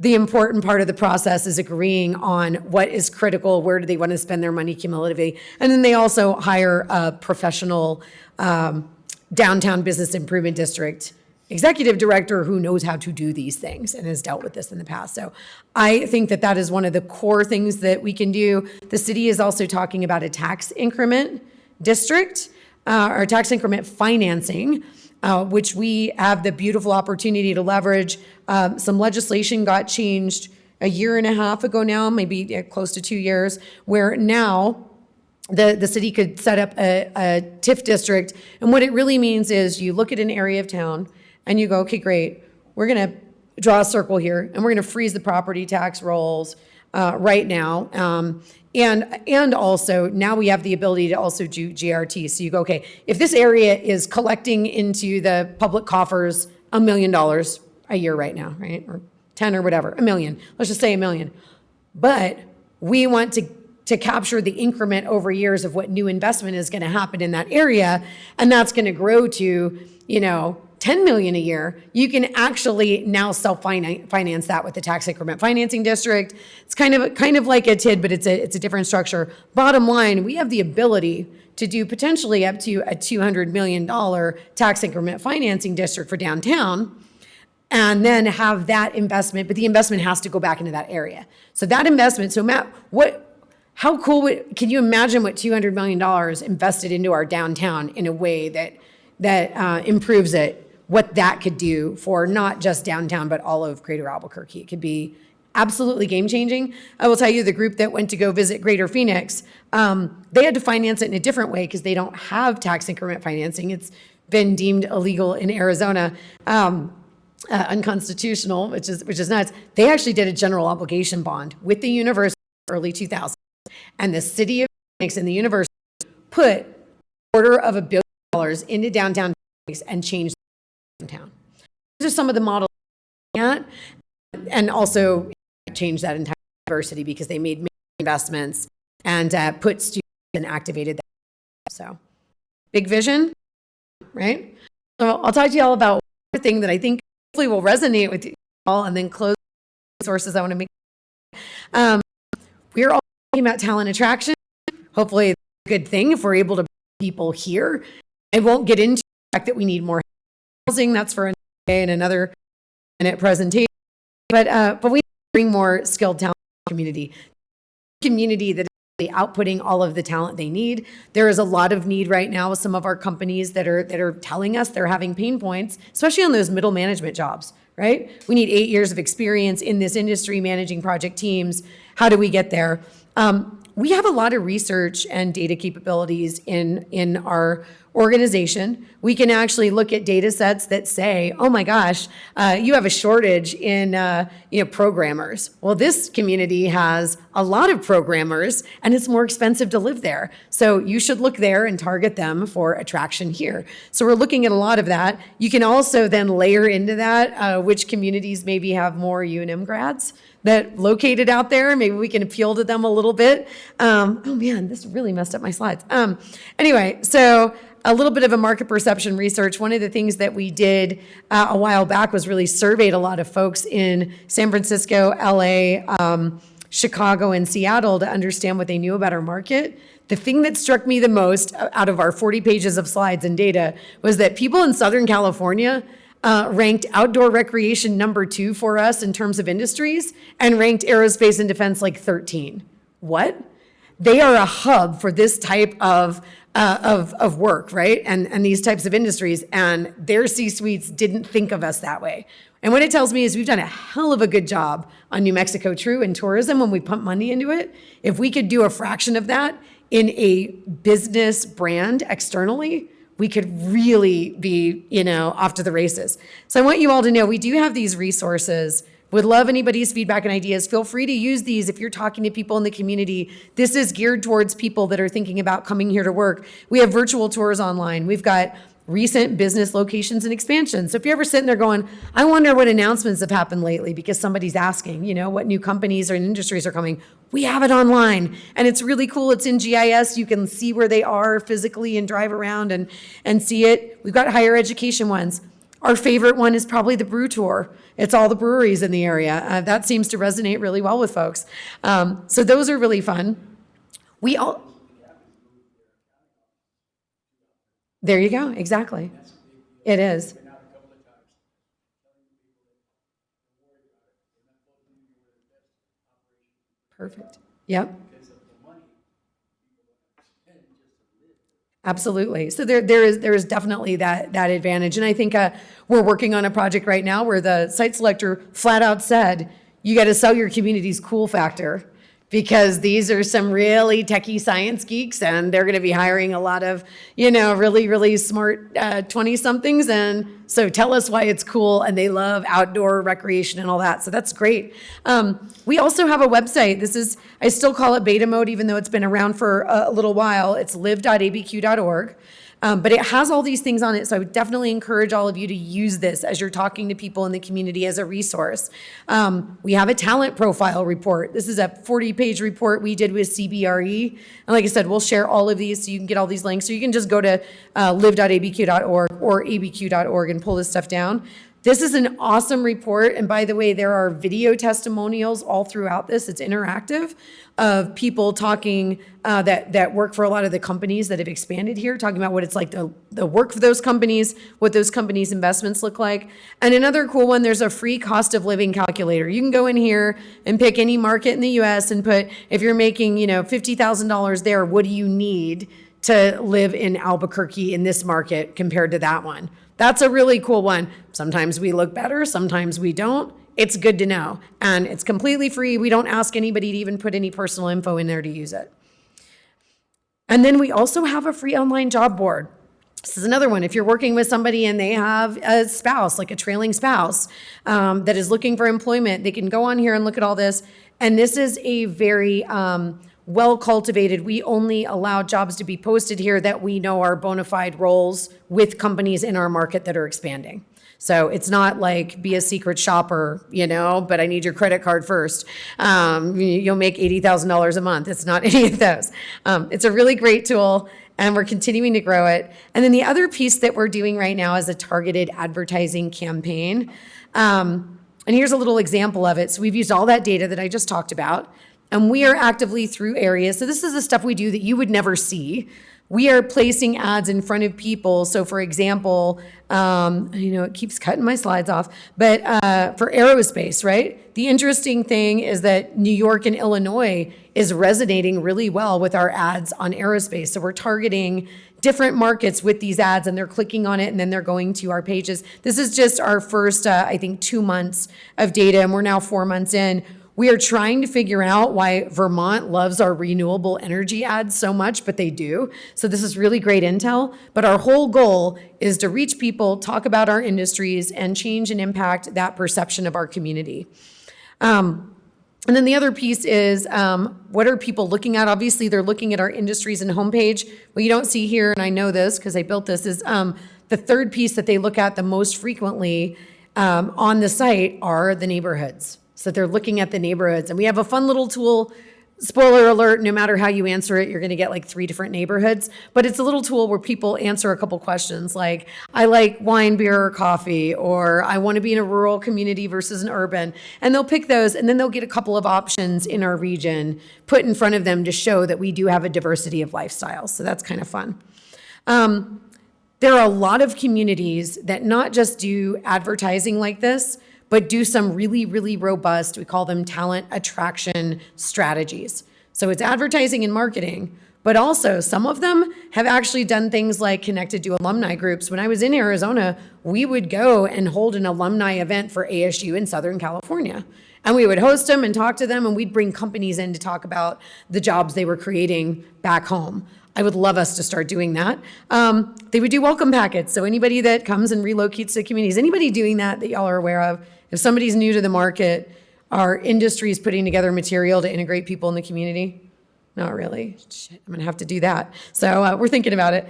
The important part of the process is agreeing on what is critical, where do they want to spend their money cumulatively. And then they also hire a professional downtown business improvement district executive director who knows how to do these things and has dealt with this in the past. So I think that is one of the core things that we can do. The city is also talking about a tax increment district or tax increment financing, which we have the beautiful opportunity to leverage. Some legislation got changed a year and a half ago now, maybe close to 2 years, where now the city could set up a TIF district. And what it really means is you look at an area of town and you go, okay, great, we're gonna draw a circle here and we're gonna freeze the property tax rolls right now. And also now we have the ability to also do GRT. So you go, okay, if this area is collecting into the public coffers $1 million a year right now, right? Or 10 or whatever, $1 million, let's just say $1 million. But we want to capture the increment over years of what new investment is gonna happen in that area. And that's gonna grow to, 10 million a year. You can actually now self-finance that with the tax increment financing district. It's kind of like a TID, but it's a different structure. Bottom line, we have the ability to do potentially up to a $200 million tax increment financing district for downtown, and then have that investment, but the investment has to go back into that area. So that investment, so Matt, how cool can you imagine what $200 million invested into our downtown in a way that improves it? What that could do for not just downtown, but all of Greater Albuquerque. It could be absolutely game-changing. I will tell you, the group that went to go visit Greater Phoenix, they had to finance it in a different way because they don't have tax increment financing. It's been deemed illegal in Arizona, unconstitutional, which is nuts. They actually did a general obligation bond with the university in early 2000s, and the city of Phoenix and the university put $250 million into downtown Phoenix and changed town. These are some of the models at, and also change that entire diversity because they made investments and put students and activated that. So big vision, right? So I'll talk to you all about one thing that I think hopefully will resonate with you all, and then close the sources I want to make. We're all talking about talent attraction. Hopefully it's a good thing if we're able to bring people here. I won't get into the fact that we need more housing. That's for another day and another minute presentation. But we need to bring more skilled talent in the community that is outputting all of the talent they need. There is a lot of need right now with some of our companies that are telling us they're having pain points, especially on those middle management jobs, right? We need 8 years of experience in this industry managing project teams. How do we get there? We have a lot of research and data capabilities in our organization. We can actually look at data sets that say, oh my gosh, you have a shortage in programmers. Well, this community has a lot of programmers and it's more expensive to live there. So you should look there and target them for attraction here. So we're looking at a lot of that. You can also then layer into that which communities maybe have more UNM grads that located out there. Maybe we can appeal to them a little bit. Oh man, this really messed up my slides. Anyway, so a little bit of a market perception research. One of the things that we did a while back was really surveyed a lot of folks in San Francisco, LA, Chicago, and Seattle to understand what they knew about our market. The thing that struck me the most out of our 40 pages of slides and data was that people in Southern California ranked outdoor recreation number 2 for us in terms of industries, and ranked aerospace and defense like 13. What? They are a hub for this type of work, right? And these types of industries, and their C-suites didn't think of us that way. And what it tells me is we've done a hell of a good job on New Mexico True and tourism when we pump money into it. If we could do a fraction of that in a business brand externally, we could really be, off to the races. So I want you all to know we do have these resources. Would love anybody's feedback and ideas. Feel free to use these if you're talking to people in the community. This is geared towards people that are thinking about coming here to work. We have virtual tours online. We've got recent business locations and expansions. So if you're ever sitting there going, I wonder what announcements have happened lately because somebody's asking, what new companies or industries are coming, we have it online. And it's really cool. It's in GIS. You can see where they are physically and drive around and see it. We've got higher education ones. Our favorite one is probably the brew tour. It's all the breweries in the area. That seems to resonate really well with folks. So those are really fun. There you go, exactly. It is. Perfect. Yep. Absolutely. So there is definitely that advantage. And I think we're working on a project right now where the site selector flat out said, you got to sell your community's cool factor, because these are some really techie science geeks and they're going to be hiring a lot of, really, really smart 20-somethings. And so tell us why it's cool, and they love outdoor recreation and all that. So that's great. We also have a website. I still call it beta mode, even though it's been around for a little while. It's live.abq.org. But it has all these things on it, so I would definitely encourage all of you to use this as you're talking to people in the community as a resource. We have a talent profile report. This is a 40-page report we did with CBRE. And like I said, we'll share all of these so you can get all these links. So you can just go to live.abq.org or abq.org and pull this stuff down. This is an awesome report. And by the way, there are video testimonials all throughout this. It's interactive, of people talking that work for a lot of the companies that have expanded here, talking about what it's like to work for those companies, what those companies' investments look like. And another cool one, there's a free cost of living calculator. You can go in here and pick any market in the US and put, if you're making, $50,000 there, what do you need to live in Albuquerque in this market compared to that one? That's a really cool one. Sometimes we look better, sometimes we don't. It's good to know. And it's completely free. We don't ask anybody to even put any personal info in there to use it. And then we also have a free online job board. This is another one. If you're working with somebody and they have a spouse, like a trailing spouse, that is looking for employment, they can go on here and look at all this. And this is a very well cultivated. We only allow jobs to be posted here that we know are bona fide roles with companies in our market that are expanding. So it's not like be a secret shopper, but I need your credit card first. You'll make $80,000 a month. It's not any of those. It's a really great tool, and we're continuing to grow it. And then the other piece that we're doing right now is a targeted advertising campaign. And here's a little example of it. So we've used all that data that I just talked about, and we are actively through areas. So this is the stuff we do that you would never see. We are placing ads in front of people. So for example, it keeps cutting my slides off, but for aerospace, right? The interesting thing is that New York and Illinois is resonating really well with our ads on aerospace. So we're targeting different markets with these ads, and they're clicking on it, and then they're going to our pages. This is just our first, 2 months of data, and we're now 4 months in. We are trying to figure out why Vermont loves our renewable energy ads so much, but they do. So this is really great intel. But our whole goal is to reach people, talk about our industries, and change and impact that perception of our community. And then the other piece is, what are people looking at? Obviously, they're looking at our industries and homepage. What you don't see here, and I know this because I built this, is the third piece that they look at the most frequently on the site are the neighborhoods. So they're looking at the neighborhoods. And we have a fun little tool. Spoiler alert, no matter how you answer it, you're going to get like 3 different neighborhoods. But it's a little tool where people answer a couple questions like, I like wine, beer, or coffee, or I want to be in a rural community versus an urban. And they'll pick those, and then they'll get a couple of options in our region put in front of them to show that we do have a diversity of lifestyles. So that's kind of fun. There are a lot of communities that not just do advertising like this, but do some really, really robust, we call them talent attraction strategies. So it's advertising and marketing, but also some of them have actually done things like connected to alumni groups. When I was in Arizona, we would go and hold an alumni event for ASU in Southern California. And we would host them and talk to them, and we'd bring companies in to talk about the jobs they were creating back home. I would love us to start doing that. They would do welcome packets. So anybody that comes and relocates to communities, anybody doing that y'all are aware of, if somebody's new to the market, our industry is putting together material to integrate people in the community? Not really. Shit, I'm gonna have to do that. So we're thinking about it.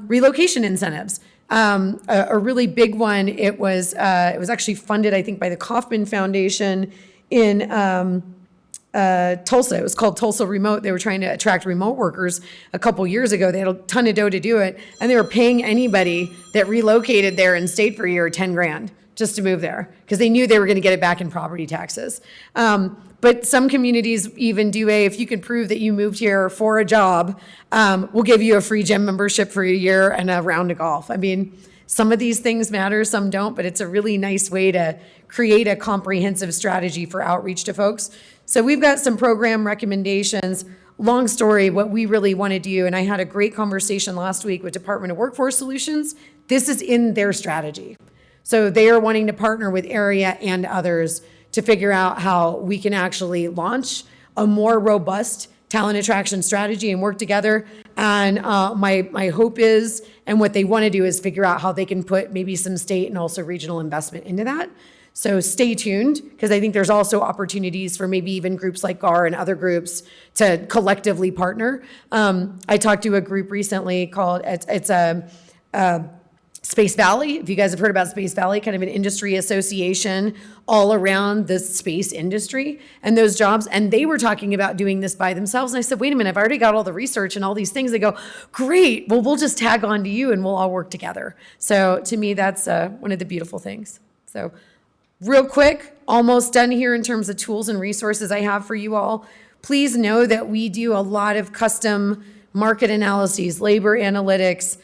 Relocation incentives. A really big one. It was actually funded, I think, by the Kauffman Foundation in Tulsa. It was called Tulsa Remote. They were trying to attract remote workers a couple years ago. They had a ton of dough to do it, and they were paying anybody that relocated there and stayed for a year 10 grand just to move there because they knew they were going to get it back in property taxes. But some communities even do if you can prove that you moved here for a job, we'll give you a free gym membership for a year and a round of golf. I mean, some of these things matter, some don't, but it's a really nice way to create a comprehensive strategy for outreach to folks. So we've got some program recommendations. Long story, what we really want to do, and I had a great conversation last week with Department of Workforce Solutions. This is in their strategy. So they are wanting to partner with area and others to figure out how we can actually launch a more robust talent attraction strategy and work together. And my hope is, and what they want to do is figure out how they can put maybe some state and also regional investment into that. So stay tuned, because I think there's also opportunities for maybe even groups like GAR and other groups to collectively partner. I talked to a group recently called, it's a Space Valley. If you guys have heard about Space Valley, kind of an industry association all around the space industry and those jobs. And they were talking about doing this by themselves. And I said, wait a minute, I've already got all the research and all these things. They go, great, well, we'll just tag on to you and we'll all work together. So to me, that's one of the beautiful things. So real quick, almost done here in terms of tools and resources I have for you all. Please know that we do a lot of custom market analyses, labor analytics.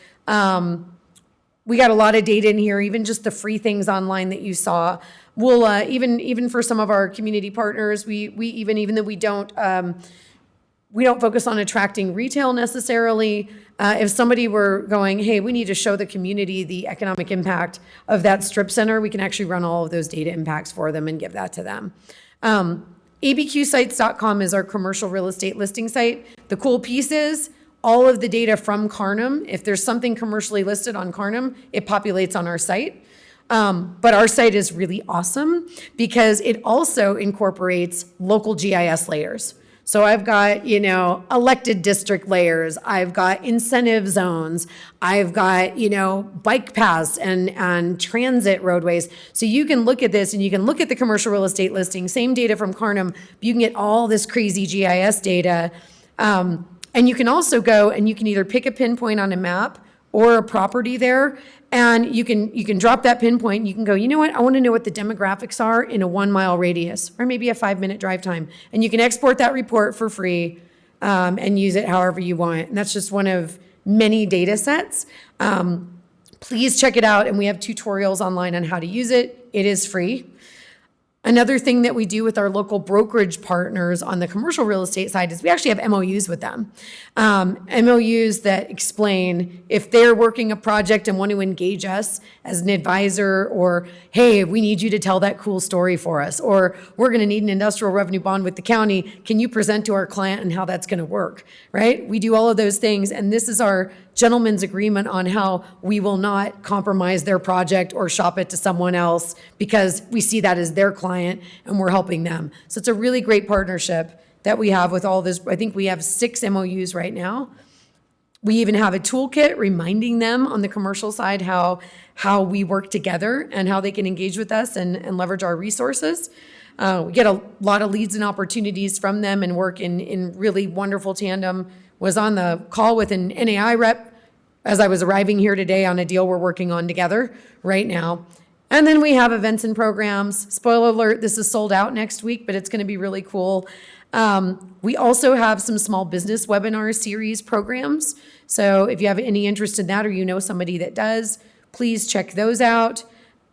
We got a lot of data in here, even just the free things online that you saw. We'll even for some of our community partners, we even though we don't focus on attracting retail necessarily. If somebody were going, hey, we need to show the community the economic impact of that strip center, we can actually run all of those data impacts for them and give that to them. abqsites.com is our commercial real estate listing site. The cool piece is all of the data from Carnum, if there's something commercially listed on Carnum, it populates on our site. But our site is really awesome because it also incorporates local GIS layers. So I've got, elected district layers, I've got incentive zones, I've got, bike paths and transit roadways. So you can look at this and you can look at the commercial real estate listing, same data from Carnum, but you can get all this crazy GIS data. And you can also go and you can either pick a pinpoint on a map or a property there, and you can drop that pinpoint and you can go, you know what, I want to know what the demographics are in a 1 mile radius or maybe a 5-minute drive time. And you can export that report for free and use it however you want. And that's just one of many data sets. Please check it out. And we have tutorials online on how to use it. It is free. Another thing that we do with our local brokerage partners on the commercial real estate side is we actually have MOUs with them. MOUs that explain if they're working a project and want to engage us as an advisor, or, hey, we need you to tell that cool story for us, or we're going to need an industrial revenue bond with the county. Can you present to our client and how that's going to work, right? We do all of those things. And this is our gentleman's agreement on how we will not compromise their project or shop it to someone else because we see that as their client and we're helping them. So it's a really great partnership that we have with all this. I think we have 6 MOUs right now. We even have a toolkit reminding them on the commercial side how we work together and how they can engage with us and leverage our resources. We get a lot of leads and opportunities from them and work in really wonderful tandem. Was on the call with an NAI rep as I was arriving here today on a deal we're working on together right now. And then we have events and programs. Spoiler alert, this is sold out next week, but it's going to be really cool. We also have some small business webinar series programs. So if you have any interest in that or you know somebody that does, please check those out.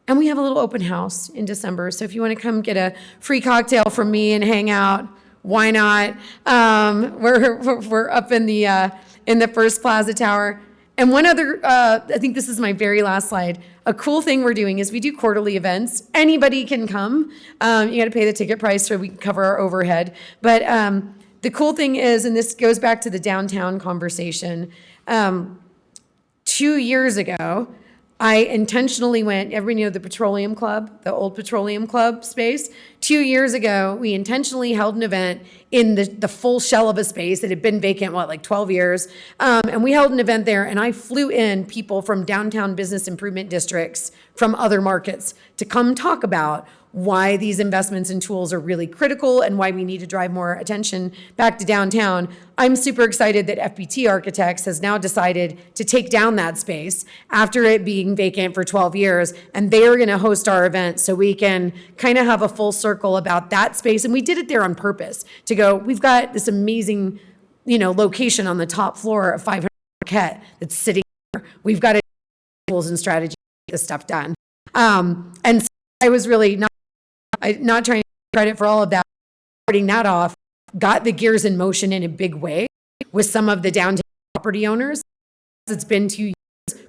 And we have a little open house in December. So if you want to come get a free cocktail from me and hang out, why not? We're up in the First Plaza Tower. And one other, I think this is my very last slide. A cool thing we're doing is we do quarterly events. Anybody can come. You got to pay the ticket price so we can cover our overhead. But the cool thing is, and this goes back to the downtown conversation, 2 years ago, I intentionally went, everybody know the Petroleum Club, the old Petroleum Club space? 2 years ago, we intentionally held an event in the full shell of a space that had been vacant, like 12 years. And we held an event there, and I flew in people from downtown business improvement districts from other markets to come talk about why these investments and tools are really critical and why we need to drive more attention back to downtown. I'm super excited that FPT Architects has now decided to take down that space after it being vacant for 12 years, and they are going to host our event so we can kind of have a full circle about that space. And we did it there on purpose to go, we've got this amazing, location on the top floor of 500 Marquette that's sitting here. We've got tools and strategies to get this stuff done. And so I was really not trying to take credit for all of that. Starting that off, got the gears in motion in a big way with some of the downtown property owners. It's been 2 years,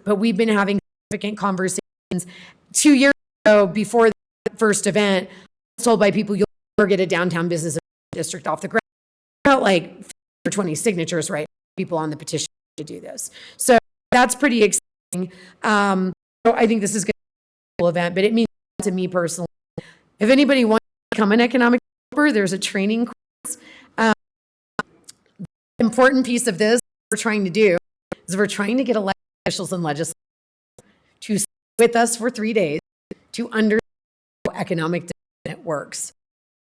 but we've been having significant conversations. 2 years ago, before the first event, I was told by people, you'll never get a downtown business district off the ground. About like 15 or 20 signatures, right? People on the petition to do this. So that's pretty exciting. So I think this is going to be a cool event, but it means to me personally. If anybody wants to become an economic developer, there's a training course. The important piece of this we're trying to do is we're trying to get elected officials and legislators to sit with us for 3 days to understand how economic development works.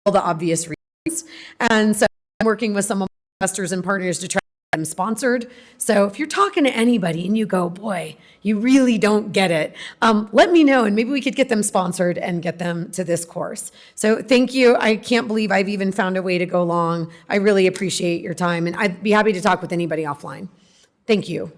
All the obvious reasons. And so I'm working with some of my investors and partners to try to get them sponsored. So if you're talking to anybody and you go, boy, you really don't get it, let me know and maybe we could get them sponsored and get them to this course. So thank you. I can't believe I've even found a way to go long. I really appreciate your time and I'd be happy to talk with anybody offline. Thank you.